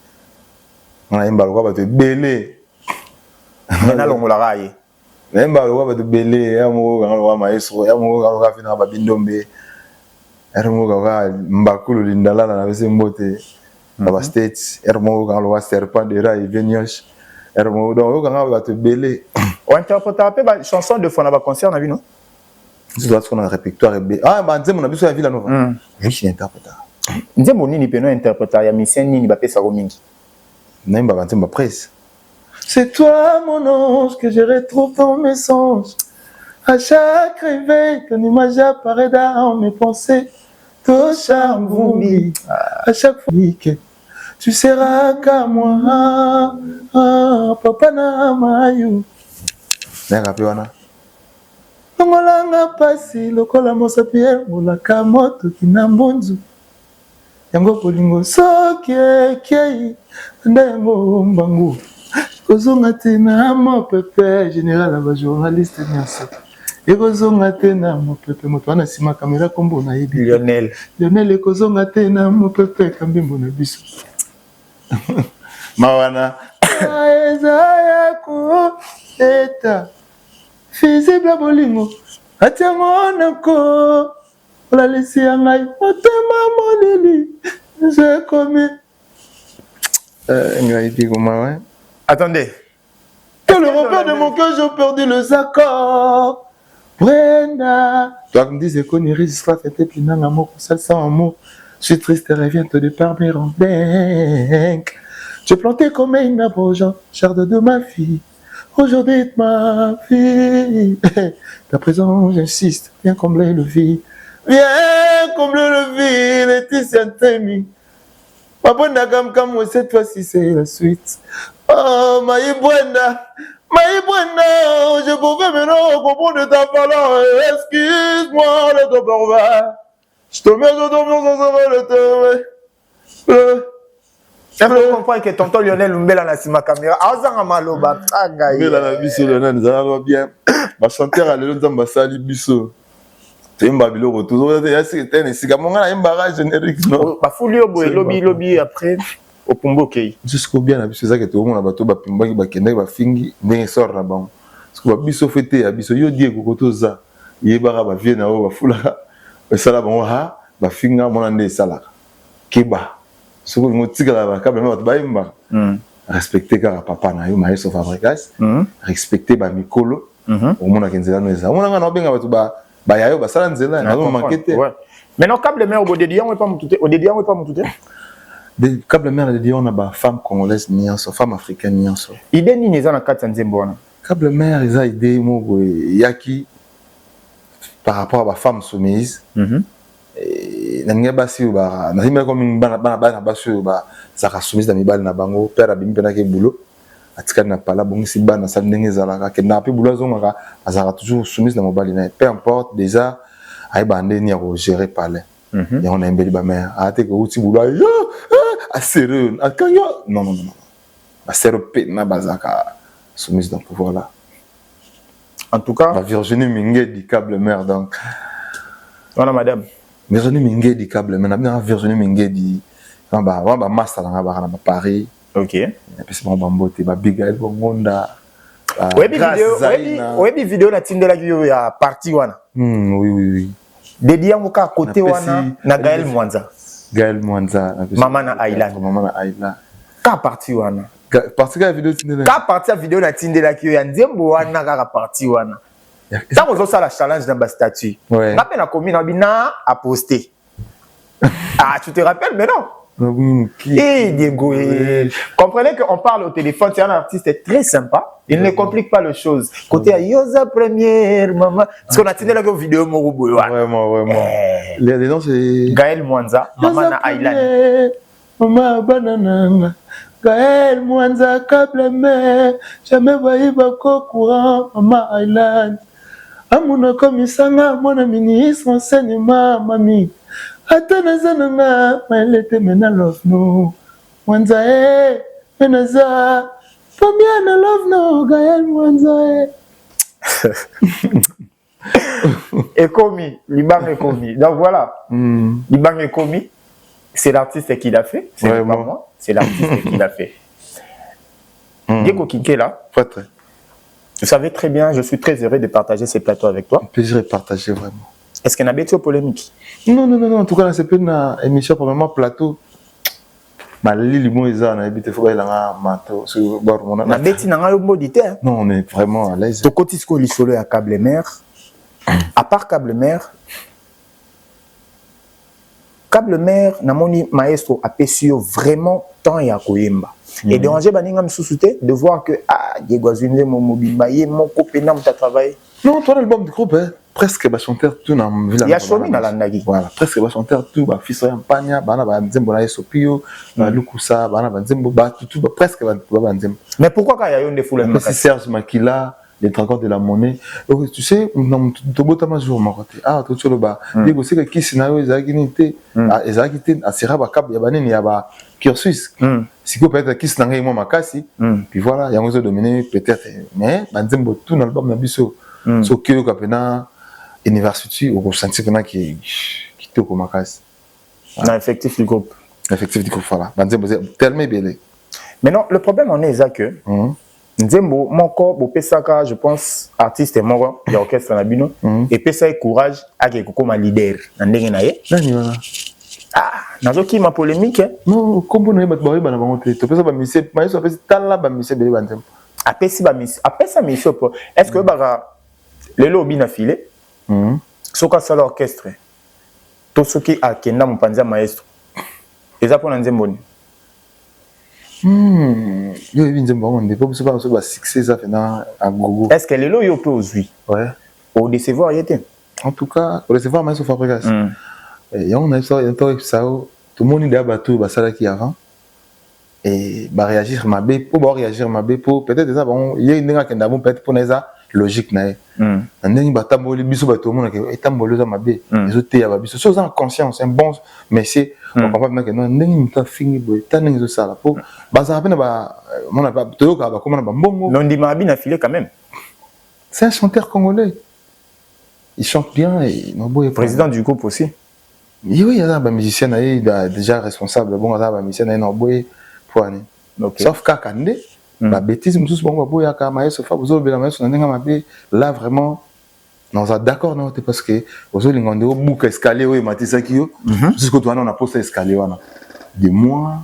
On aimba balwa ba te belé. Na longola raye. Aimba balwa ba te belé, amogo balwa maestro, amogo balwa fina ba bindombe. Amogo balwa mbakulu lindala na bese mbote. Ba states, amogo balwa serpent de rail venioche. Amogo donc balwa te belé. On interprète la chanson de fois dans le concert, on a vu, non? Tu dois être dans le répertoire. Ah, bah, on a vu sur la Villanova. Oui, je l'interprète. Nze monini peno interpréter ya mission nini ba pesa ko mingi. Naimba bantemba presse. C'est toi mon ange que je retrouve dans mes songes. À chaque réveil, ton image apparaît dans mes pensées. Ton charme vomi. À chaque fois que tu seras qu'à moi. Papa na mayu. Nenga wana. Ngolanga pasi lokola mosapiel molaka moto kinambonzu. Yango polingo soki kei nda yango mbangu. Kozonga te na mopepe général aba journaliste nyonso. Ekozonga te na mopepe moto wana sima kamera kombo na yebi. Lionel ekozonga te na mopepe kambimbo na biso. Mawana ezaya ko eta visible bolingo atiango nako la laisser ngai otema molili je comme ngai dit comment ouais. Attendez. Que le repère de mon cœur j'ai perdu les accords. Brenda, toi me dis qu'on irait jusqu'à fêter puis non amour ça sans amour. Je suis triste reviens te départ me rend dingue. Tu planté comme une arbre jardin de ma fille. Aujourd'hui, ma fille, ta présence, j'insiste, viens combler le vide. Viens combler le vide, Laetitia Ntemi. Ma bonne comme moi, cette fois-ci, c'est la suite. Oh, ma Brenda, Maïbrena, je pouvais maintenant comprendre ta valeur. Excuse-moi de ton parfum. Je te mets de ton Je comprends que tonton Lionel Lumbela na sima caméra. Azanga maloba. Lumbela na biso Lionel nzala bien. Ba chanteur à lelo nzamba sali biso. Temba biloko toujours ya c'était ne sika monga na embarrage générique non. Ba fulio boy lobby après au Pumbokei. Jusqu'au bien na biso zaka to mona bato ba pimbaki ba kende ba fingi ndenge sort na bango. Parce que ba biso fete ya biso yo die kokoto za. Yebara ba vie na o ba fula. Ba sala bango ha ba finga mona nde sala. Keba. Ce que nous disons, respecter papa na yo maestro Fabregas, respecter ba mikolo, au monde qui nzela noza. On a benga ba yayo ba sala nzela na marketer. Maintenant câble mère au dédiant on pas mutute, au dédiant on pas mutute. De câble mère dédiant on a ba femme congolaise nianso, femme africaine nianso. Idée ni neza na kati nzembo wana. Câble mère eza idée mo yaki par rapport à ba femme soumise. Nanga basi ba na himba comme bana basi ba saka soumise na mibali na bango père abimi pena ke boulot atika na pala bongisi bana sa ndenge zalaka ke na pe boulot zonga azaka toujours soumise na mobali na peu importe déjà ay bande ni ko gérer palais ya on a mbeli ba mère ate ko uti boulot a sérieux akanyo non ba sérieux pe na bazaka soumise donc voilà en tout cas la Virginie Mingué câble mère donc voilà madame Virginie Mingué di câble mais na Virginie Mingué di ba master na ba Paris. OK. Et puis c'est bon bambote ba Bigael Bongonda. Oui vidéo na tindela ki ya parti wana. Oui. Dédié ngoka côté wana na Gaël Mwanza. Maman na Island. Ka parti wana. Parti ka vidéo tindela. Ka parti vidéo na tindela ki ya nzembo wana ka parti wana. Ça vous ça la challenge dans ma statut. Rappelle la commune en bina à poster. Ah, tu te rappelles mais non. Et Diego, comprenez qu'on parle au téléphone, c'est un artiste très sympa. Il ne complique pas les choses. Côté à Yosa première, maman. Parce qu'on a tenu la vidéo Morubo. Vraiment. Les noms c'est Gaël Mwanza, maman na Island. Maman banana. Gaël Mwanza câble mère, jamais voyé bako courant, maman Island. Amuna komisanga mwana ministre enseignement mami atana zananga maelete mena love no Mwanza menaza pambia na love no Gaël Mwanza Ekomi Libang Ekomi donc voilà Libang Ekomi c'est l'artiste qui l'a fait c'est pas moi c'est l'artiste qui l'a fait Diego Kinkela très. Vous savez très bien, je suis très heureux de partager ces plateaux avec toi. Un plaisir de partager vraiment. Est-ce qu'il y a une polémique? Non. En tout cas, c'est pas une émission pour vraiment plateau. Ma lili moïsa na habité faut la mato sur bord mon na beti na ngayo modité. Non, on est vraiment à l'aise. To kotisko li solo ya câble mère. À part câble mère namoni maestro a pesio vraiment tant ya koyemba. Et déranger baninga msusute de voir que Diego Azunze mon mobimba yé mon copain t'a travaillé. Non, toi l'album du groupe presque ba chanteur tout na villa. Il y a chomi na landagi. Voilà, presque ba chanteur tout ba fils ya mpanya bana ba nzembo na Sopio, ba lukusa bana ba nzembo ba tout presque ba nzembo. Mais pourquoi quand il y a eu des foules c'est Serge Makila les traquants de la monnaie. Tu sais, tu bois ma jour ma côté. Tu sais le bas. Diego c'est que qui scénario ezagité, ezagité à Siraba Cap Yabane ni Yaba cursus. Si vous peut-être qui scénario moi makasi. Puis voilà, il y a un autre dominé peut-être mais banzembo tout dans l'album na biso. So que kapena university au senti qu'on a qui te comme makasi. Na effectif du groupe. Effectif du groupe voilà. Banzembo c'est tellement belé. Maintenant le problème on est que Nzembo moko bopesaka je pense artiste moko ya orchestre na bino et pesa courage ake kokoma leader na ndenge na ye nani wana nazoki ma polémique non kombo na bato ba na bango te to pesa ba mise maïso apesi tala ba mise bele ba Nzembo apesi ba mise apesa mise po est-ce que baka lelo bina filé soka sala orchestre to soki akenda mopanza maestro eza pona Nzembo ni yo Nzembo on ne peut pas se succès ça fait na gogo. Est-ce que lelo yo peut aujourd'hui au décevoir yete en tout cas au recevoir mais sur Fabregas et on a ça tout le monde est bateau ba sala qui avant et bah réagir ma bé pour réagir ma bé pour peut-être ça bon il y a une dingue qui n'a peut-être pour ça logique nae ndenge batamboli biso bato mona ke etamboli za mabe ezote ya babiso so za conscience un bon monsieur on comprend bien que non ndenge muta fingi boy tanenge zo sala po baza pena ba mona ba toyoka ba komona ba mbongo non di mabi na filé quand même c'est un chanteur congolais il chante bien et no boy président du groupe aussi oui il y a un musicien déjà responsable bon ça ba musicien no boy pour année sauf Kakande la bêtise mususu bongo boya ka maestro fa bozo bela maestro ndenge mabe là vraiment non ça d'accord non parce que bozo lingonde au bouc escalier o matisa kiyo jusqu'au toi on a posé escalier wana de moi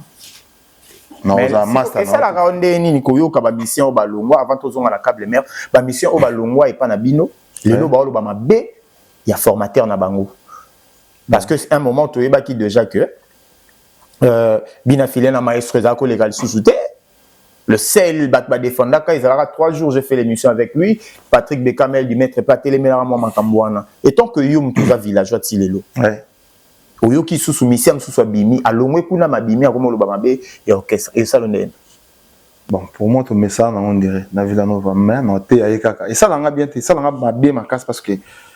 non ça master et ça la ronde nini koyoka ba mission ba longwa avant tozonga la câble mère ba mission o ba longwa et pas na bino lelo ba lo ba mabe ya formateur na bango parce que c'est un moment to yeba ki déjà que bina filé na maestro za ko légal sous-souté. Le sel Batba Defendaka, il a 3 jours, j'ai fait l'émission avec lui. Patrick Bekamel du maître Patel Melaramo Makambouana. Et tant que Yum tout va villageois de Silelo. Ouais. Ou yo qui sous mission sous bimi, à l'ongwe kuna ma bimi à Romo Lobamabe et orchestre. Et ça le bon, pour moi, tout met ça, on dirait, na Villanova, mais non, t'es à Ekaka. Et ça, l'anga bien, ça, l'anga ma bien ma casse parce que,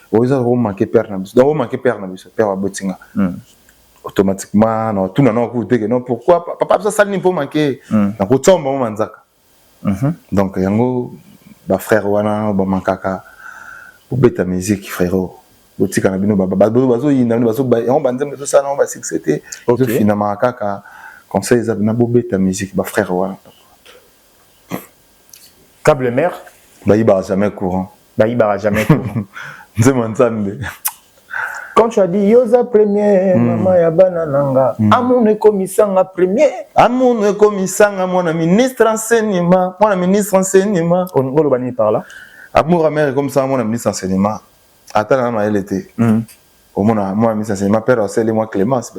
vous avez manqué père Nabus. Donc, vous manquez père Nabus, père Wabotinga. Automatiquement non tout non écouter que non pourquoi papa ça sali pour manquer na ko tomba manzaka donc yango ba frère wana ba mankaka pour beta musique frérot botika na bino bazo yina bazo ba on banzem tout ça non ba c'était finalement kaka conseil za na beta musique ba frère wana câble mère ba iba jamais courant nzema nzambe. Quand tu as dit Yoza premier, maman ya banananga, amone komisanga premier, amone komisanga mon ministre enseignement, on le bani par là. Amour amère comme ça mon ministre enseignement. Attends na elle était. Au mon moi ministre enseignement père c'est moi Clémence.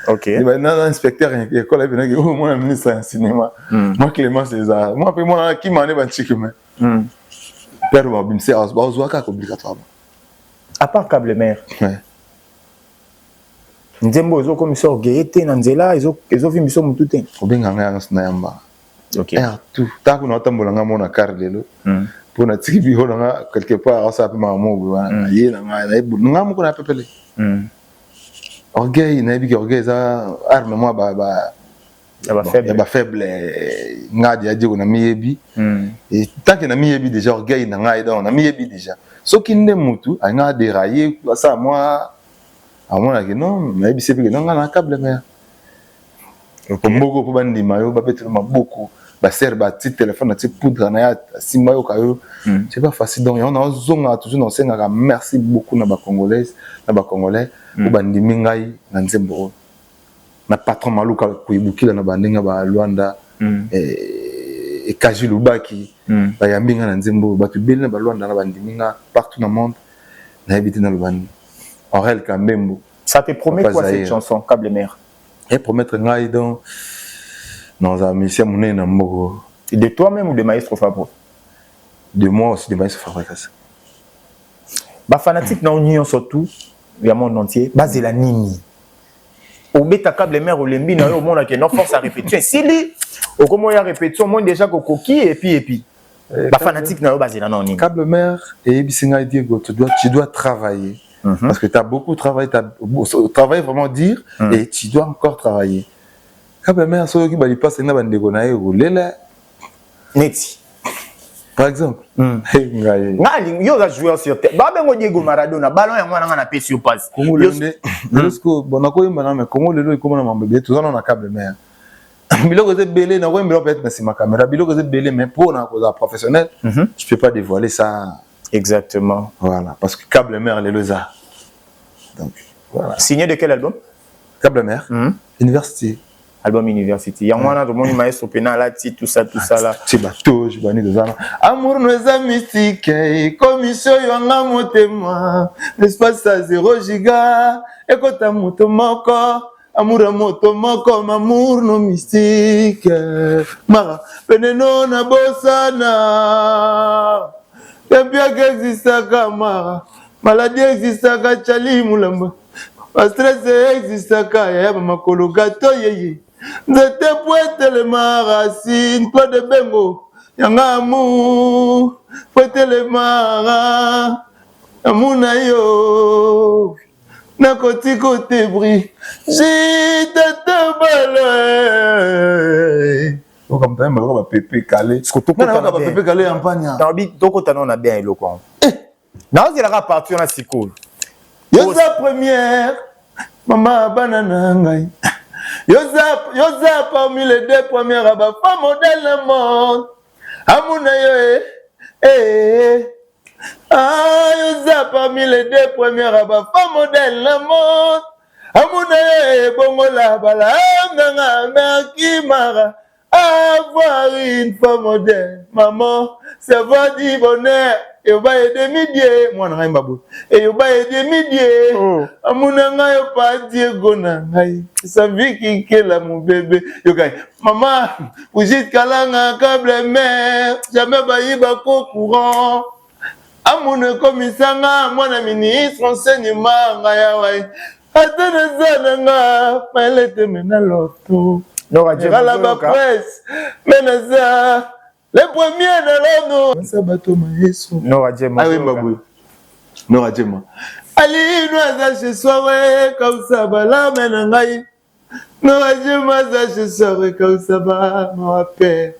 OK. Il va dans inspecteur école bien que mon ministre enseignement. Moi Clémence c'est ça. Moi après moi qui m'en est ban chikime. Père va bim c'est obligatoire. À part câble mère. Ouais. Nzembo ezo commissaire Gaëté na nzela ezo vi miso mutu te obenganga na yamba OK tout ta ko na tambola nga mona car lelo pour na tiki bi holanga quelque part ça peut mamogo wana ye na nga mo ko na pepele orgueil na bi orgueil za arme moi ba faible nga dia diko na miyebi et tant que na miyebi déjà orgueil na nga ida na miyebi déjà soki nde mutu anga dérailler ça moi à mon avis non mais c'est que non on a câble mère comme beaucoup pour bandi mayo ba peut-être beaucoup ba serre ba petit téléphone na petit poudre na ya simayo kayo c'est pas facile donc on a zonga toujours dans senga merci beaucoup na ba congolais ou bandi mingai na nzembo na patron maluka kuibukila na bandinga ba Luanda et Kaji Lubaki ba yambinga na nzembo ba tubeli na ba Luanda na bandi minga partout dans le monde na habité dans le bandi. Aurel Kambembo. Ça te promet quoi cette chanson, Câble Mère? Elle promet que dans un mission monnaie na moko. De toi-même ou de Maestro Fabro? De moi aussi, de Maestro Fabro. Ba fanatique na union surtout, il y a monde entier, basé la nini. Au bêta Câble Mère au lembi na au monde qui non force à répétition. Si li au comment il y a répétition, moi déjà coquille et puis. Ba fanatique na basé la nini. Câble Mère et bisinga dit que tu dois travailler. Parce que tu as beaucoup travaillé, tu as travaillé vraiment dire et tu dois encore travailler. Câble Mère, ceux qui bali passe na bande gonae ou lele neti. Par exemple, yo a joué sur terre. Ba bengo Diego Maradona, ballon ya mwana na pesi au passe. Congo le lorsque bonako yimba na Congo le comment na mambebe tout ça na Câble Mère. Biloko ze belé na ko mbilo peut-être na sima caméra, biloko ze belé mais pour na cause professionnel, je peux pas dévoiler ça. Exactement. Voilà, parce que Câble Mère, les Leza. Donc, voilà. Signé de quel album? Câble Mère, University. Album University. Il y a un autre monde maestro pénal là, tout ça là. C'est bateau, je vais dire ça. Amour nous mystique, commission yanga motema, l'espace à 0 giga, écoute amour moko, amour amoto moko, amour no mystique. Mara, peneno na bosana. Bien existe kama maladie existe ka chali mulamba stress existe ka ya makolo gato yeye Nzete poete ma racine, Claude Bengo, yanga amour, poete le mara, amuna yo, na koti kote bri, jite te bale. O comme ça, on va pépé calé. Ce que tout le monde va pépé calé en pagna. Dans le donc on a bien éloquent. Non, il a partir dans si cool. Yosa première, maman banana ngai. Yosa parmi les deux premières femmes modèles du monde. Amuna yo Yosa parmi les deux premières femmes modèles du monde. Amuna yo bongo la bala nganga merkimara. Avoir une femme modèle, maman, ça va dire bonheur. Et on va aider midi, moi on a un babou. Et on va aider midi. Amunanga yo pas dire gona. Ça vit qui là mon bébé. Yo kay, maman, vous dites kalanga câble mère, jamais bayi bako courant. Amune komisanga, mon ministre enseignement ngaya wai. Atene zananga, maelete mena loto. Non, la presse, mais les premiers de l'homme. Ça bateau maïs. Non, Adjema. Ah oui, babou. Non, Adjema. Ali, nous avons chez soi, comme ça, la menangaï. Non, Adjema, chez soi, comme ça, mon père.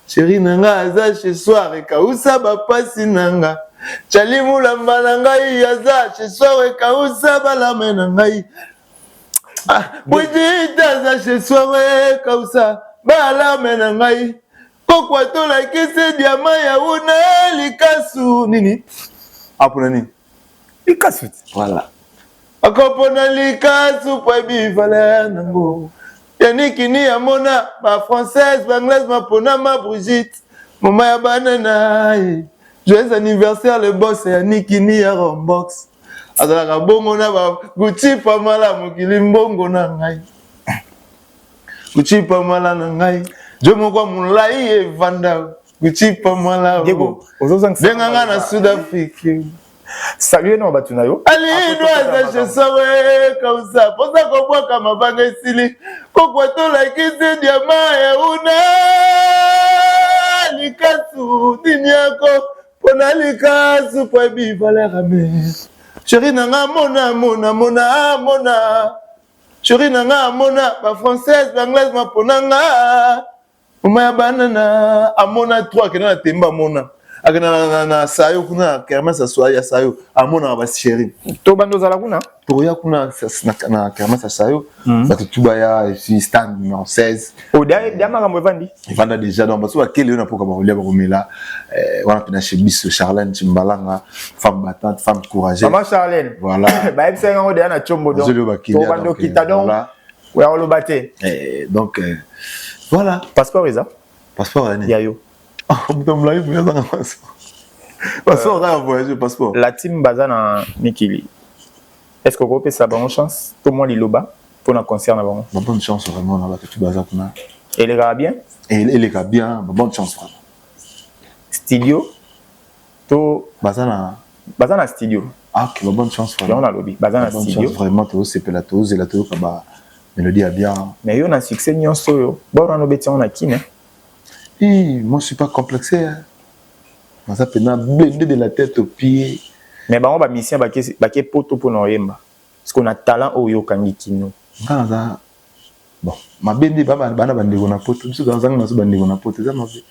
Chérie, nanga, chez soi, comme ça, passe nanga. Chali moulamba nangaï, yaza, chez soi, comme ça, la menangaï. Oui, dis chez soi, comme ça, la menangaï. Pourquoi tu l'as quitté, diamant, yaouna, likasu, nini? Apona nini? Likasu. Voilà. Akopona likasu, poebi, valère, nango. Yannick, ni amona, ma française, ma anglaise, ma pona, ma Brigitte. Maman, ya banana. Joyeux anniversaire, le boss, Yannick, ni ya Rombox. Azalaka bongo na ba Gucci pa mala mokili mbongo na ngai. Gucci pa mala na ngai. Je moko mulai e vanda. Gucci pa mala. Diego, benga nga na Sud-Afrique. Salut non batunayo. Ali doa za chesawe kausa. Posa ko kama banga isili. Kokwa to like ise diama ya una. Likasu dinyako. Pona likasu po bi valera me. Chérie nanga mona. Chérie nanga mona, ma française, ma anglaise, ma ponanga. Mama banana, amona 3 que na temba mona. Akana na sayo kuna kerma sa soya sayo, amona ba chérie. To bando za la kuna? To ya kuna na kerma sa sayo, ba tuba ya ici stand numéro 16. O dia makambo evandi. Evanda déjà donc parce que kele na poka ba kolia ba komela wana pina chez biso Charlène Chimbalanga, femme battante, femme courageuse. Maman Charlène. Voilà. Ba ebse ngo de na chombo donc. To bando kitadon. Voilà. Ouais, on le battait. Donc voilà. Passeport Isa. Passeport année. Yayo. Passeport, on a voyagé, passeport. La team Bazana Mikili. Est-ce que vous avez sa bonne chance? Tout le monde est là-bas pour un concert. Bonne chance vraiment là-bas que tu vas à. Et les gars bien? Et les gars bien, bonne chance vraiment. Studio? Tout. Bazana studio. Ah, ok, bonne chance vraiment. On a lobby. Bazana studio. Bonne chance vraiment, tout c'est pelatos et la tout comme mélodie à bien. Mais il y a un succès ni un solo. Bon, on a obéti on a qui né? Moi je suis pas complexé. Ça peut blender de la tête aux pieds. Mais on va mission baké poto pour nous yemba. Parce qu'on a talent au yo kangi kino. Bon, ma bende bana bande ko na poto, biso dans zanga na bande ko na poto, ça ma vie.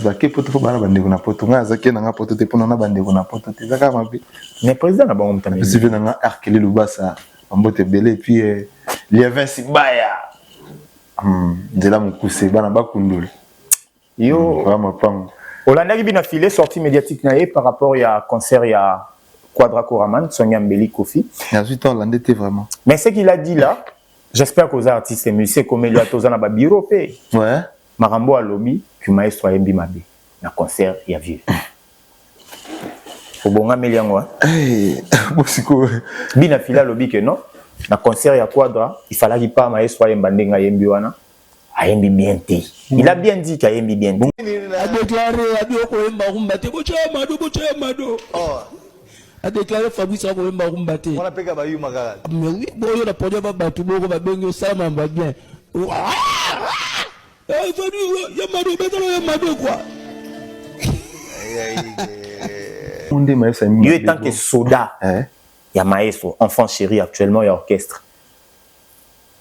Baké poto bana bande ko na poto, nga zake na poto te pona na bande ko na poto, te zaka ma vie. Mais président na bango mtameli. Si vient na Arkeli Lubasa, ambote belé puis Lievin Sibaya. Ndela mukuse bana bakundule. Yo vraiment pas. Olanda qui bina filé sortie médiatique naé par rapport à concert ya Quadra Koraman Sonia Mbeli Kofi. Il y a 8 ans l'an d'été vraiment. Mais ce qu'il a dit là, j'espère qu'aux artistes et musiciens comme Elia Tozana ba bureau pe. Ouais. Marambo a lobby que maestro Mb Mabe na concert ya vieux. Obonga meliango. Bosiko. Bina fila lobby que non. Na concert ya Quadra, il fallait qu'il pas maestro Mbandenga Yembi wana. Ayembi bien té. Il a bien dit qu'Ayembi bien té. A déclaré à Bioko Mbarumba, te boche mado. a déclaré Fabrice a même Rumbaté. On a payé à Bayou Magara. Mais oui, bon, il a pas dit à tout le monde, va bien, ça m'a bien. Il faut dire, il y a Madou, quoi. Il est tant que soda. Il y a maestro, enfant chéri actuellement, il y a orchestre.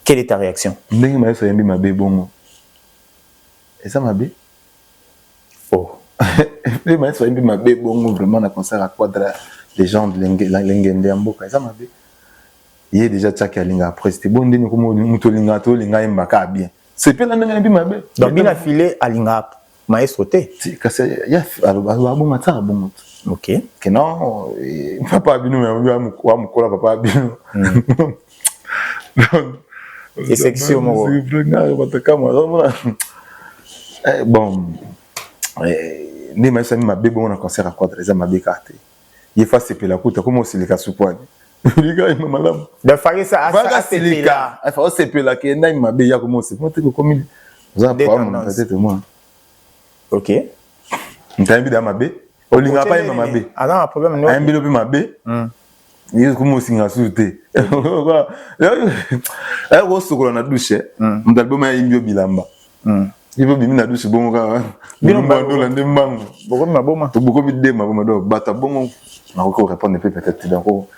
Quelle est ta réaction? Ndenge maestro yambi mabe bongo. Et ça mabe? Oh. Le maestro yambi mabe bongo vraiment na concert à Quadra les gens de Lengende Amboka. Et ça mabe? Il est déjà tchaki à linga après c'était bon ndenge comme muto linga to linga mbaka bien. C'est pas la ndenge yambi mabe. Donc bien affilé à linga maestro te. Si parce il y a bon matin bon. OK. Que non, papa bino me wa papa bino. C'est sexy au Moro. Bon, ne ma sami ma bébé on a concert à Quadra, les ma bécarte. Il faut se la coûte comme aussi les cas sous poids. Les gars, il m'a madame. De faire ça à ce là. Il faut se la que n'a ma bé ya comme c'est. Moi tu comme vous avez pas peut-être moi. OK. Tu as envie de ma bé? Olinga pas ma bé. Ah non, problème non. Un bilo ma bé. Il est comme si on a sauté. Eh, on se colle na douche. On doit bien y bilamba. Il veut bien na douche bon ka. Bilamba do la ndembango. Beaucoup ma boma. To beaucoup de dema comme do bata bon. Na ko répondre peut-être donc.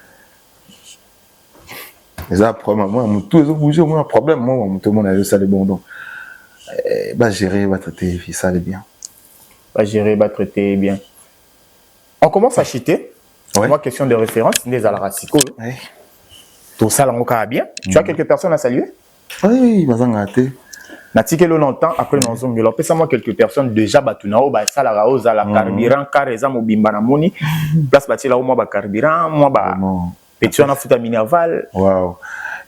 Les a problème moi tous les bouger moi problème moi tout le monde a ça les bon donc. Bah gérer va traiter ça les bien. Va gérer va traiter bien. On commence à chiter. Ouais. Moi, question de référence, des Alarasico. Ouais. Tout ça, on a bien. Tu as quelques personnes à saluer? Oui, mais on a été. Natike le longtemps après nous sommes là. Pesa moi quelques personnes déjà batunao ba sala raoza la carburant car eza mobimba na moni. Place bati là moi ba carburant, moi ba petit on a foutu miniaval. Wow.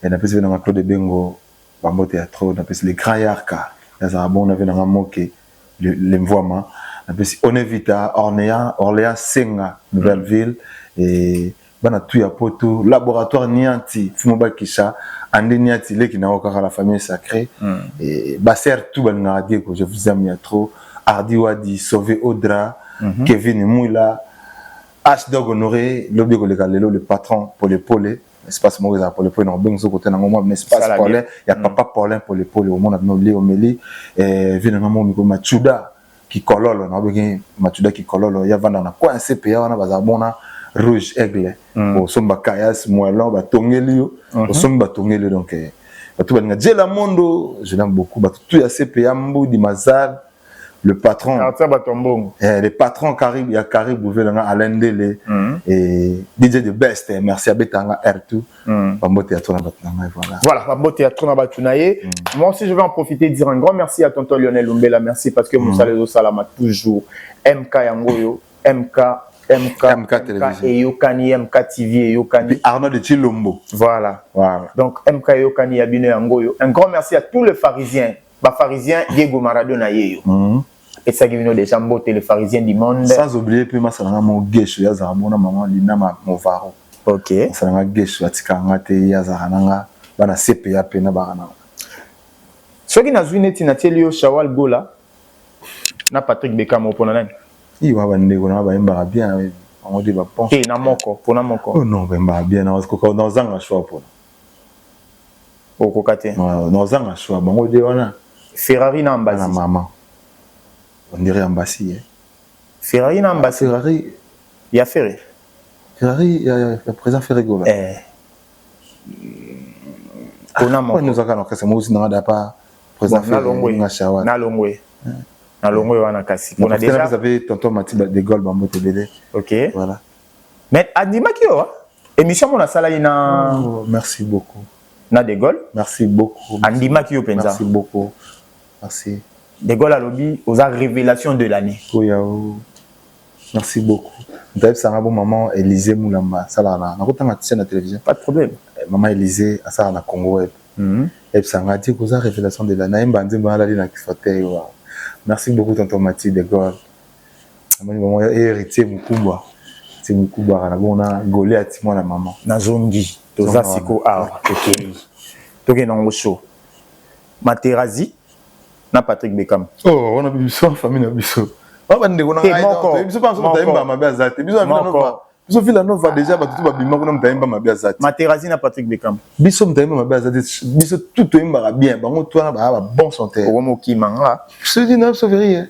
Et na pesi na Claude Bengo, ba mo théâtre, na pesi les grands yarka. Ça bon on avait na moqué l'envoiement. On évite à Orléans, Senga, Nouvelle-Ville, et bana tout ya poto, laboratoire Nianti, Fumoba Kisha, Andé Nianti, qui n'a encore la famille sacrée, et Basser tout ban dire que je vous aime ya trop, Hardy Wadi, Sauvé Audra, Kevin Moula, H. Dog Honoré, le patron pour les Polé, espace Maurice pour les Polé, non, bien, ce côté, dans mon espace Paulin, il y a Papa Paulin pour les Polé, au monde a nommé Omélie, et vient dans mon micro Machuda. Qui kololo na besoin matuda qui kololo ya vanda na quoi un CPA on a bazabona rouge aigle au somba kayas moelon ba tongeli au somba tongeli donc tout ba ngela mondo je l'aime beaucoup ba tout ya CPA mbudi mazal le patron le patron Carib ya Carib Bouvelanga Alain Dele et DJ de best merci à Betanga R2 Bambo théâtre na batanga voilà Bambo théâtre na batunaye. Moi aussi je vais en profiter et dire un grand merci à tonton Lionel Umbela, merci parce que Moussa Lezo Salama toujours MK Yangoyo MK télévision et Yokani MK TV et Yokani Arnaud de Chilombo voilà donc MK Yokani Yabino Yangoyo. Un grand merci à tous les pharisiens Diego Maradona yeyo. Et ça qui vient déjà mbote les pharisiens du monde. Sans oublier puis ma salanga mon gesho ya zamona maman lina ma movaro. OK. Salanga gesho atika ngate ya zahananga bana CPA pena barana. Ce qui n'a joué na telio Shawal Gola na Patrick Bekamo pona nani? I wa bande ko na ba imba bien on dit ba pon. Na moko pona moko. Oh non ba imba bien na ko na zanga choix pona. Oko kate. Na zanga choix bango de wana. Ferrari na Mbasi. Na maman. On dirait Mbasi. Ferrari na Mbasi. Ferrari. Il y a Ferrari. Ferrari, il y a le président Ferrigo là. On a mon. Nous avons qu'à moi aussi n'a pas président Ferrigo na Shawa. Na Longwe. Na Longwe wana kasi. On a déjà. Vous avez tonton Mathieu de Gaulle Bambo TBD. OK. Voilà. Mais Adima Kio, émission mon sala ina. Merci beaucoup. Na de Gaulle. Merci beaucoup. Andima Kio penza. Merci beaucoup. Merci. De Gaulle à lobby aux révélations de l'année. Merci beaucoup. D'ailleurs, ça bon maman Élisée Moulamba, ça là, on a autant de la télévision. Pas de problème. Maman Élisée, ça na Congo web. Et ça m'a dit aux révélations de l'année. Merci beaucoup tonton Mathieu de Gaulle. Maman héritier Mukumba. C'est Mukumba na bona Goliath moi la maman. Na zongi. Toza siko a. OK. Toke na show. Materazi. Na Patrick Bekam. Oh, on a vu ça famille na biso. On va ndeko na ngai. Biso pas so taimba mabe azate. Biso na biso vila nova déjà batutu babima kuna mutayemba mabe azati Materazzi na Patrick Beckham biso mutayemba mabe azati biso tout oyembaka bien bango twana ba bon chanteur omo kimanga je dis na so verri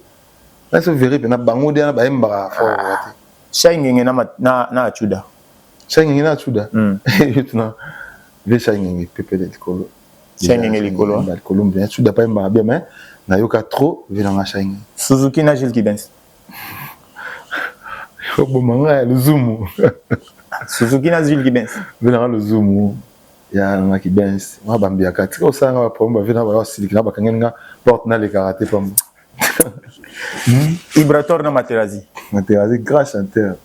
na so verri pena bango dia na bayembaka fort Shine na Achuda Shine na Achuda tuna ve Shine pepe de likolo Shine likolo ba likolo bien Achuda pa yembaka bien mais na yoka trop vila na Shine Suzuki na Gilles Gibbons Bomanga le zoom Suzuki na Gilles Gibbons vila le zoom ya na Gibbons ma bambia kati ko sanga ba pomba vila ba siliki na bakangenga porte na le karaté pam Ibrator na Materazzi grand chanteur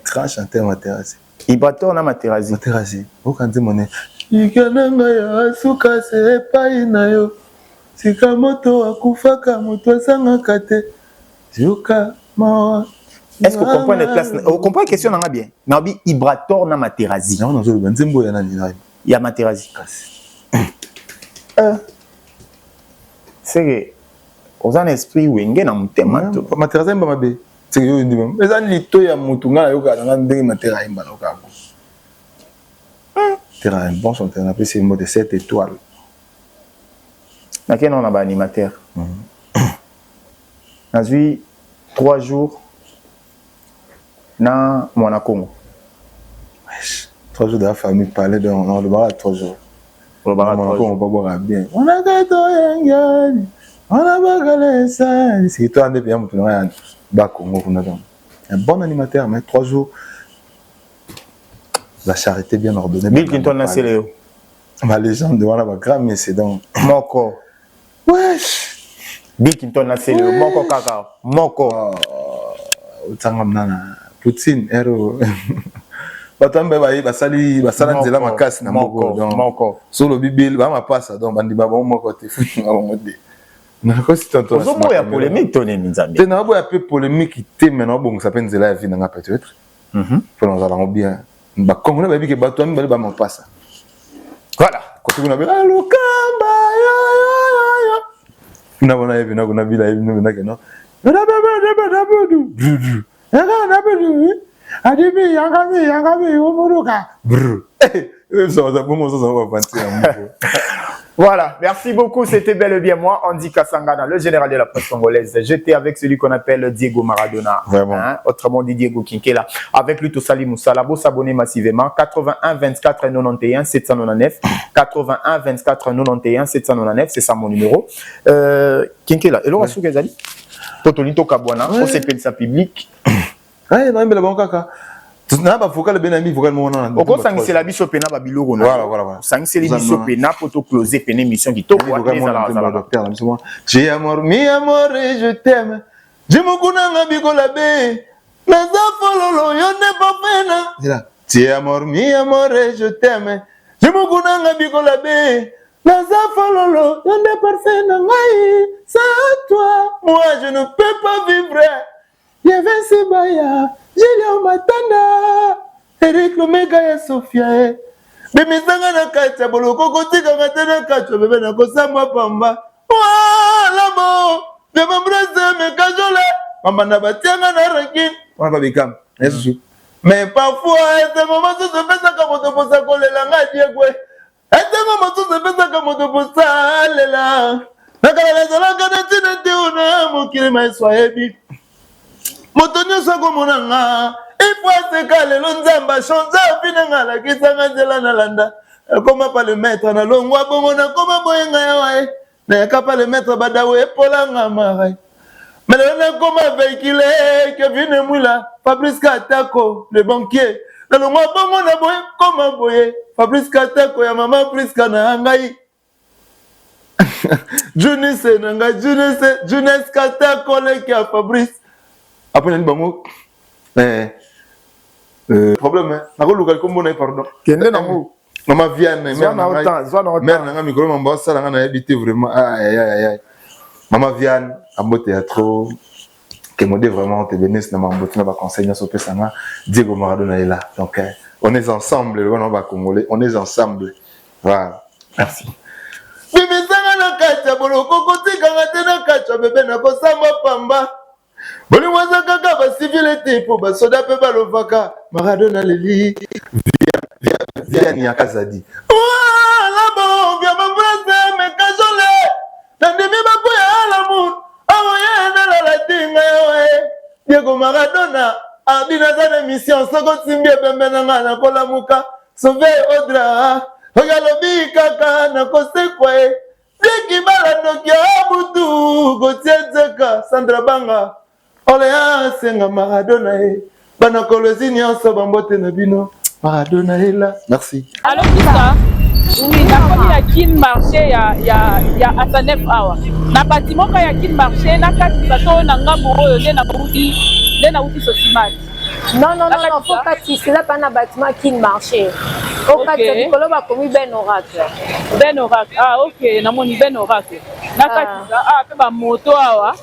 grand chanteur Materazzi Ibrator na Materazzi okanzi mone ikananga ya suka se pai na yo sika moto akufaka moto asangaka te yoka mawa. Est-ce que vous comprenez la place? Vous comprenez la question? Bien. Nabi Ibrator na Materazzi. Non, non, je veux dire, il y a Materazzi. C'est que, aux un esprit où il y a un thème. Materazzi, c'est que je dis, mais ça n'est pas un moutonga, il y a un Materazzi. C'est un bon chanteur, on appelle c'est le mot de 7 étoiles. Laquelle on a un animateur. On a vu 3 jours. Na Monaco. 3 jours de la famille parlait de on le bar 3 jours. On va boire bien. On a gâteau yangan. On a bagalé ça. C'est toi un des pays où on a bas Congo qu'on a donc. Un bon animateur mais 3 jours. La charité bien ordonnée. Bill Clinton na Céléo. Ma légende de voilà grand mais c'est donc Moko. Wesh. Bill Clinton na Céléo. Moko kaka. Moko. Utangam nana. Poutine, héros. Batambe basali nzela makasi na moko. Sur le bibil, ma passe donc bandi babo moko te futi na mode. Na ko si tonto. Ozomo ya polémique toné Nzambe. Te na bo ya pe polémique te maintenant bon ça peut nzela ya vie na peut-être. Pour nous allons bien. Ba Congolais ba bi ke bato ambi ba ma passe. Voilà. Ko tu na be alukamba yo. Na bona yebi na kuna bila yebi na ke no. Voilà, merci beaucoup, c'était bel et bien moi, Andy Kasangana, le général de la presse congolaise. J'étais avec celui qu'on appelle Diego Maradona, hein, autrement dit Diego Kinkela. Avec lui, Tossali Moussalabo, s'abonner massivement. 81 24 91 799. 81 24 91 799, c'est ça mon numéro. Kinkela, et l'on va sur Gazali Totolito Kabwana, on s'appelle ça public. Ouais, non, mais le bon caca. Tu n'as pas focal ben ami focal mon nom. Au cours sang c'est la biso pena ba biloko na. Voilà. Sang c'est les biso pena pour to closer pena émission qui to quoi les ala. Docteur là, moi. J'ai amour, mi amour et je t'aime. Je me connais nga bikola be. Na za fololo yo ne pas pena. Là. J'ai amour, mi amour et je t'aime. Je me connais nga bikola be. Na za fololo yo ne pas pena ngai. Sans toi, moi je ne peux pas vivre. Yevin Sebaya, Julien Matanda, Eric Lomega ya Sofia. Bemizanga na kacha boloko kotika ngatena kacha bebe na kosamba pamba. Wala bo, de mambrase me kajole. Mama na batianga na rakin. On va bikam. Yesu. Mais parfois, ce moment se pesa comme to posa kolela ngadie kwe. Ce moment se pesa comme to posa lela. Nakala zala kana tinete una mukile mai swaebi. Motonyo sako monanga ifwase kale lonzamba chonza finanga la kisanga nzela na landa koma pa le maître na longwa bongo na koma boyenga ya wae na kapa le maître badawe polanga marai mais na koma véhicule que vine mwila Fabrice Katako le banquier na longwa bongo na boye koma boye Fabrice Katako ya mama Priska na ngai Junise nanga Junise Katako le kia Fabrice. Après, il y a un problème. Je vais vous dire pardon. Maman Viane, mère n'a micro, maman ça n'a habité vraiment. Maman Viane, à beau théâtre, qui m'a dit vraiment te bénisse, n'a pas conseillé sur Pessana. Diego Maradona est là. Donc, on est ensemble, on va Congolais, on est ensemble. Voilà. Merci. Bébé, ça n'a pas de boloko, côté quand on a bébé n'a pas ça, ma pamba. Boli waza kaka basi civile te po basoda mpe balobaka Maradona leli via Niakazadi labo bia babrase mekajole nandimi bakoya alamu awoyena lalatinga yoe Diego Maradona abinaza émission soko timbi pembe na nga nakolamuka sauve Audra oyalobi kaka nakosekwa Diki bala nokia butu gotienzeka Sandra Banga Olea senga Maradona bana kolozini enso bambote na bino Maradona là. Merci. Alors Kisa, oui, la famille ya kin marché ya Asanef awa. Na bâtiment ka ya kin marché na kati bato na ngambo oyo nde na uti sosimati. Non, faut pas c'est là pas na bâtiment kin marché. Au cas de Nicolas va commis Ben Oracle. Ben Oracle. Ah OK, na moni Ben Oracle. Na kati pe ba moto awa.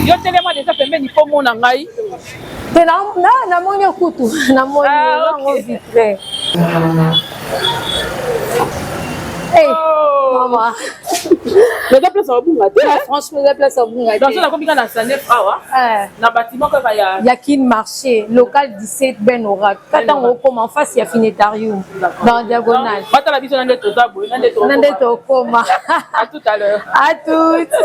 Yo telema déjà pembeni po mona ngai. Te na moni okutu, na moni ngo vitre. Hey, maman. Le déplace au bunga. Franchement, le déplace au bunga. Donc ça comme na Sanef awa. Na bâtiment ko ba ya Yakin marché local 17 Ben Oracle. Katango comme en face ya Finetarium dans diagonale. Bata la biso na ndeto zabo, na ndeto koma. À tout à l'heure. À toutes.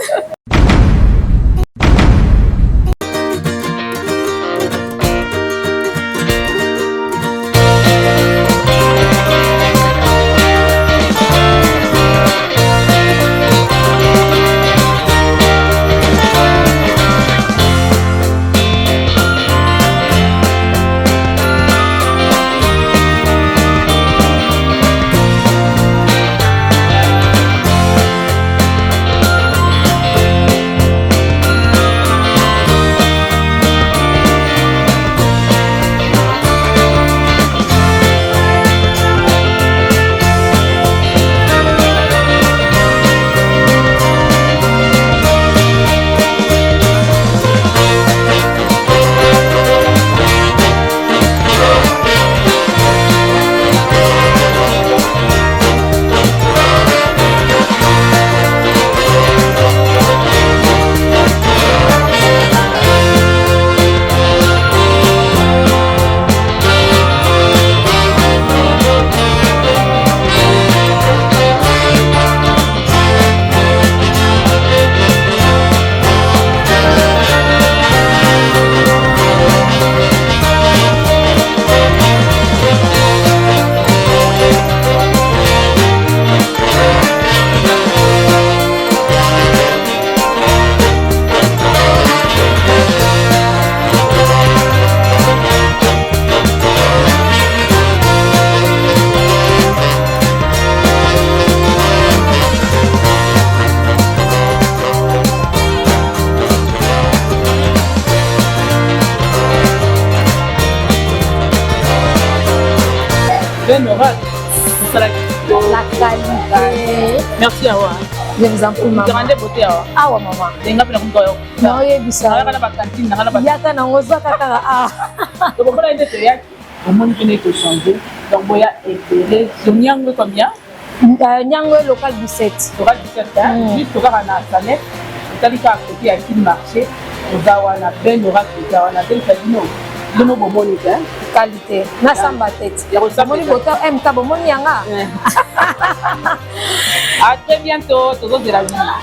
Ben Oracle. La qualité. Merci Awa. Je vous en prie, maman. Grande beauté Awa. Awa, maman. Denga pena kumtoyo. Non, yebisa. Nala ba cantine, nala ba. Yaka na ngoza kaka Donc on a été théâtre. Au monde qui n'est que changé. Donc boya épelé. Nyangwe combien? Nyangwe local 17. Local 17 hein. Juste au cas na Sanef. Talika à côté à qui marché. Ozawana Ben Oracle. Ozawana Ben Fadino. Le mot bomoni hein. Qualité. Na samba tête. Bomoni boto MK bomoni yanga. À très bientôt. Toujours de la vie.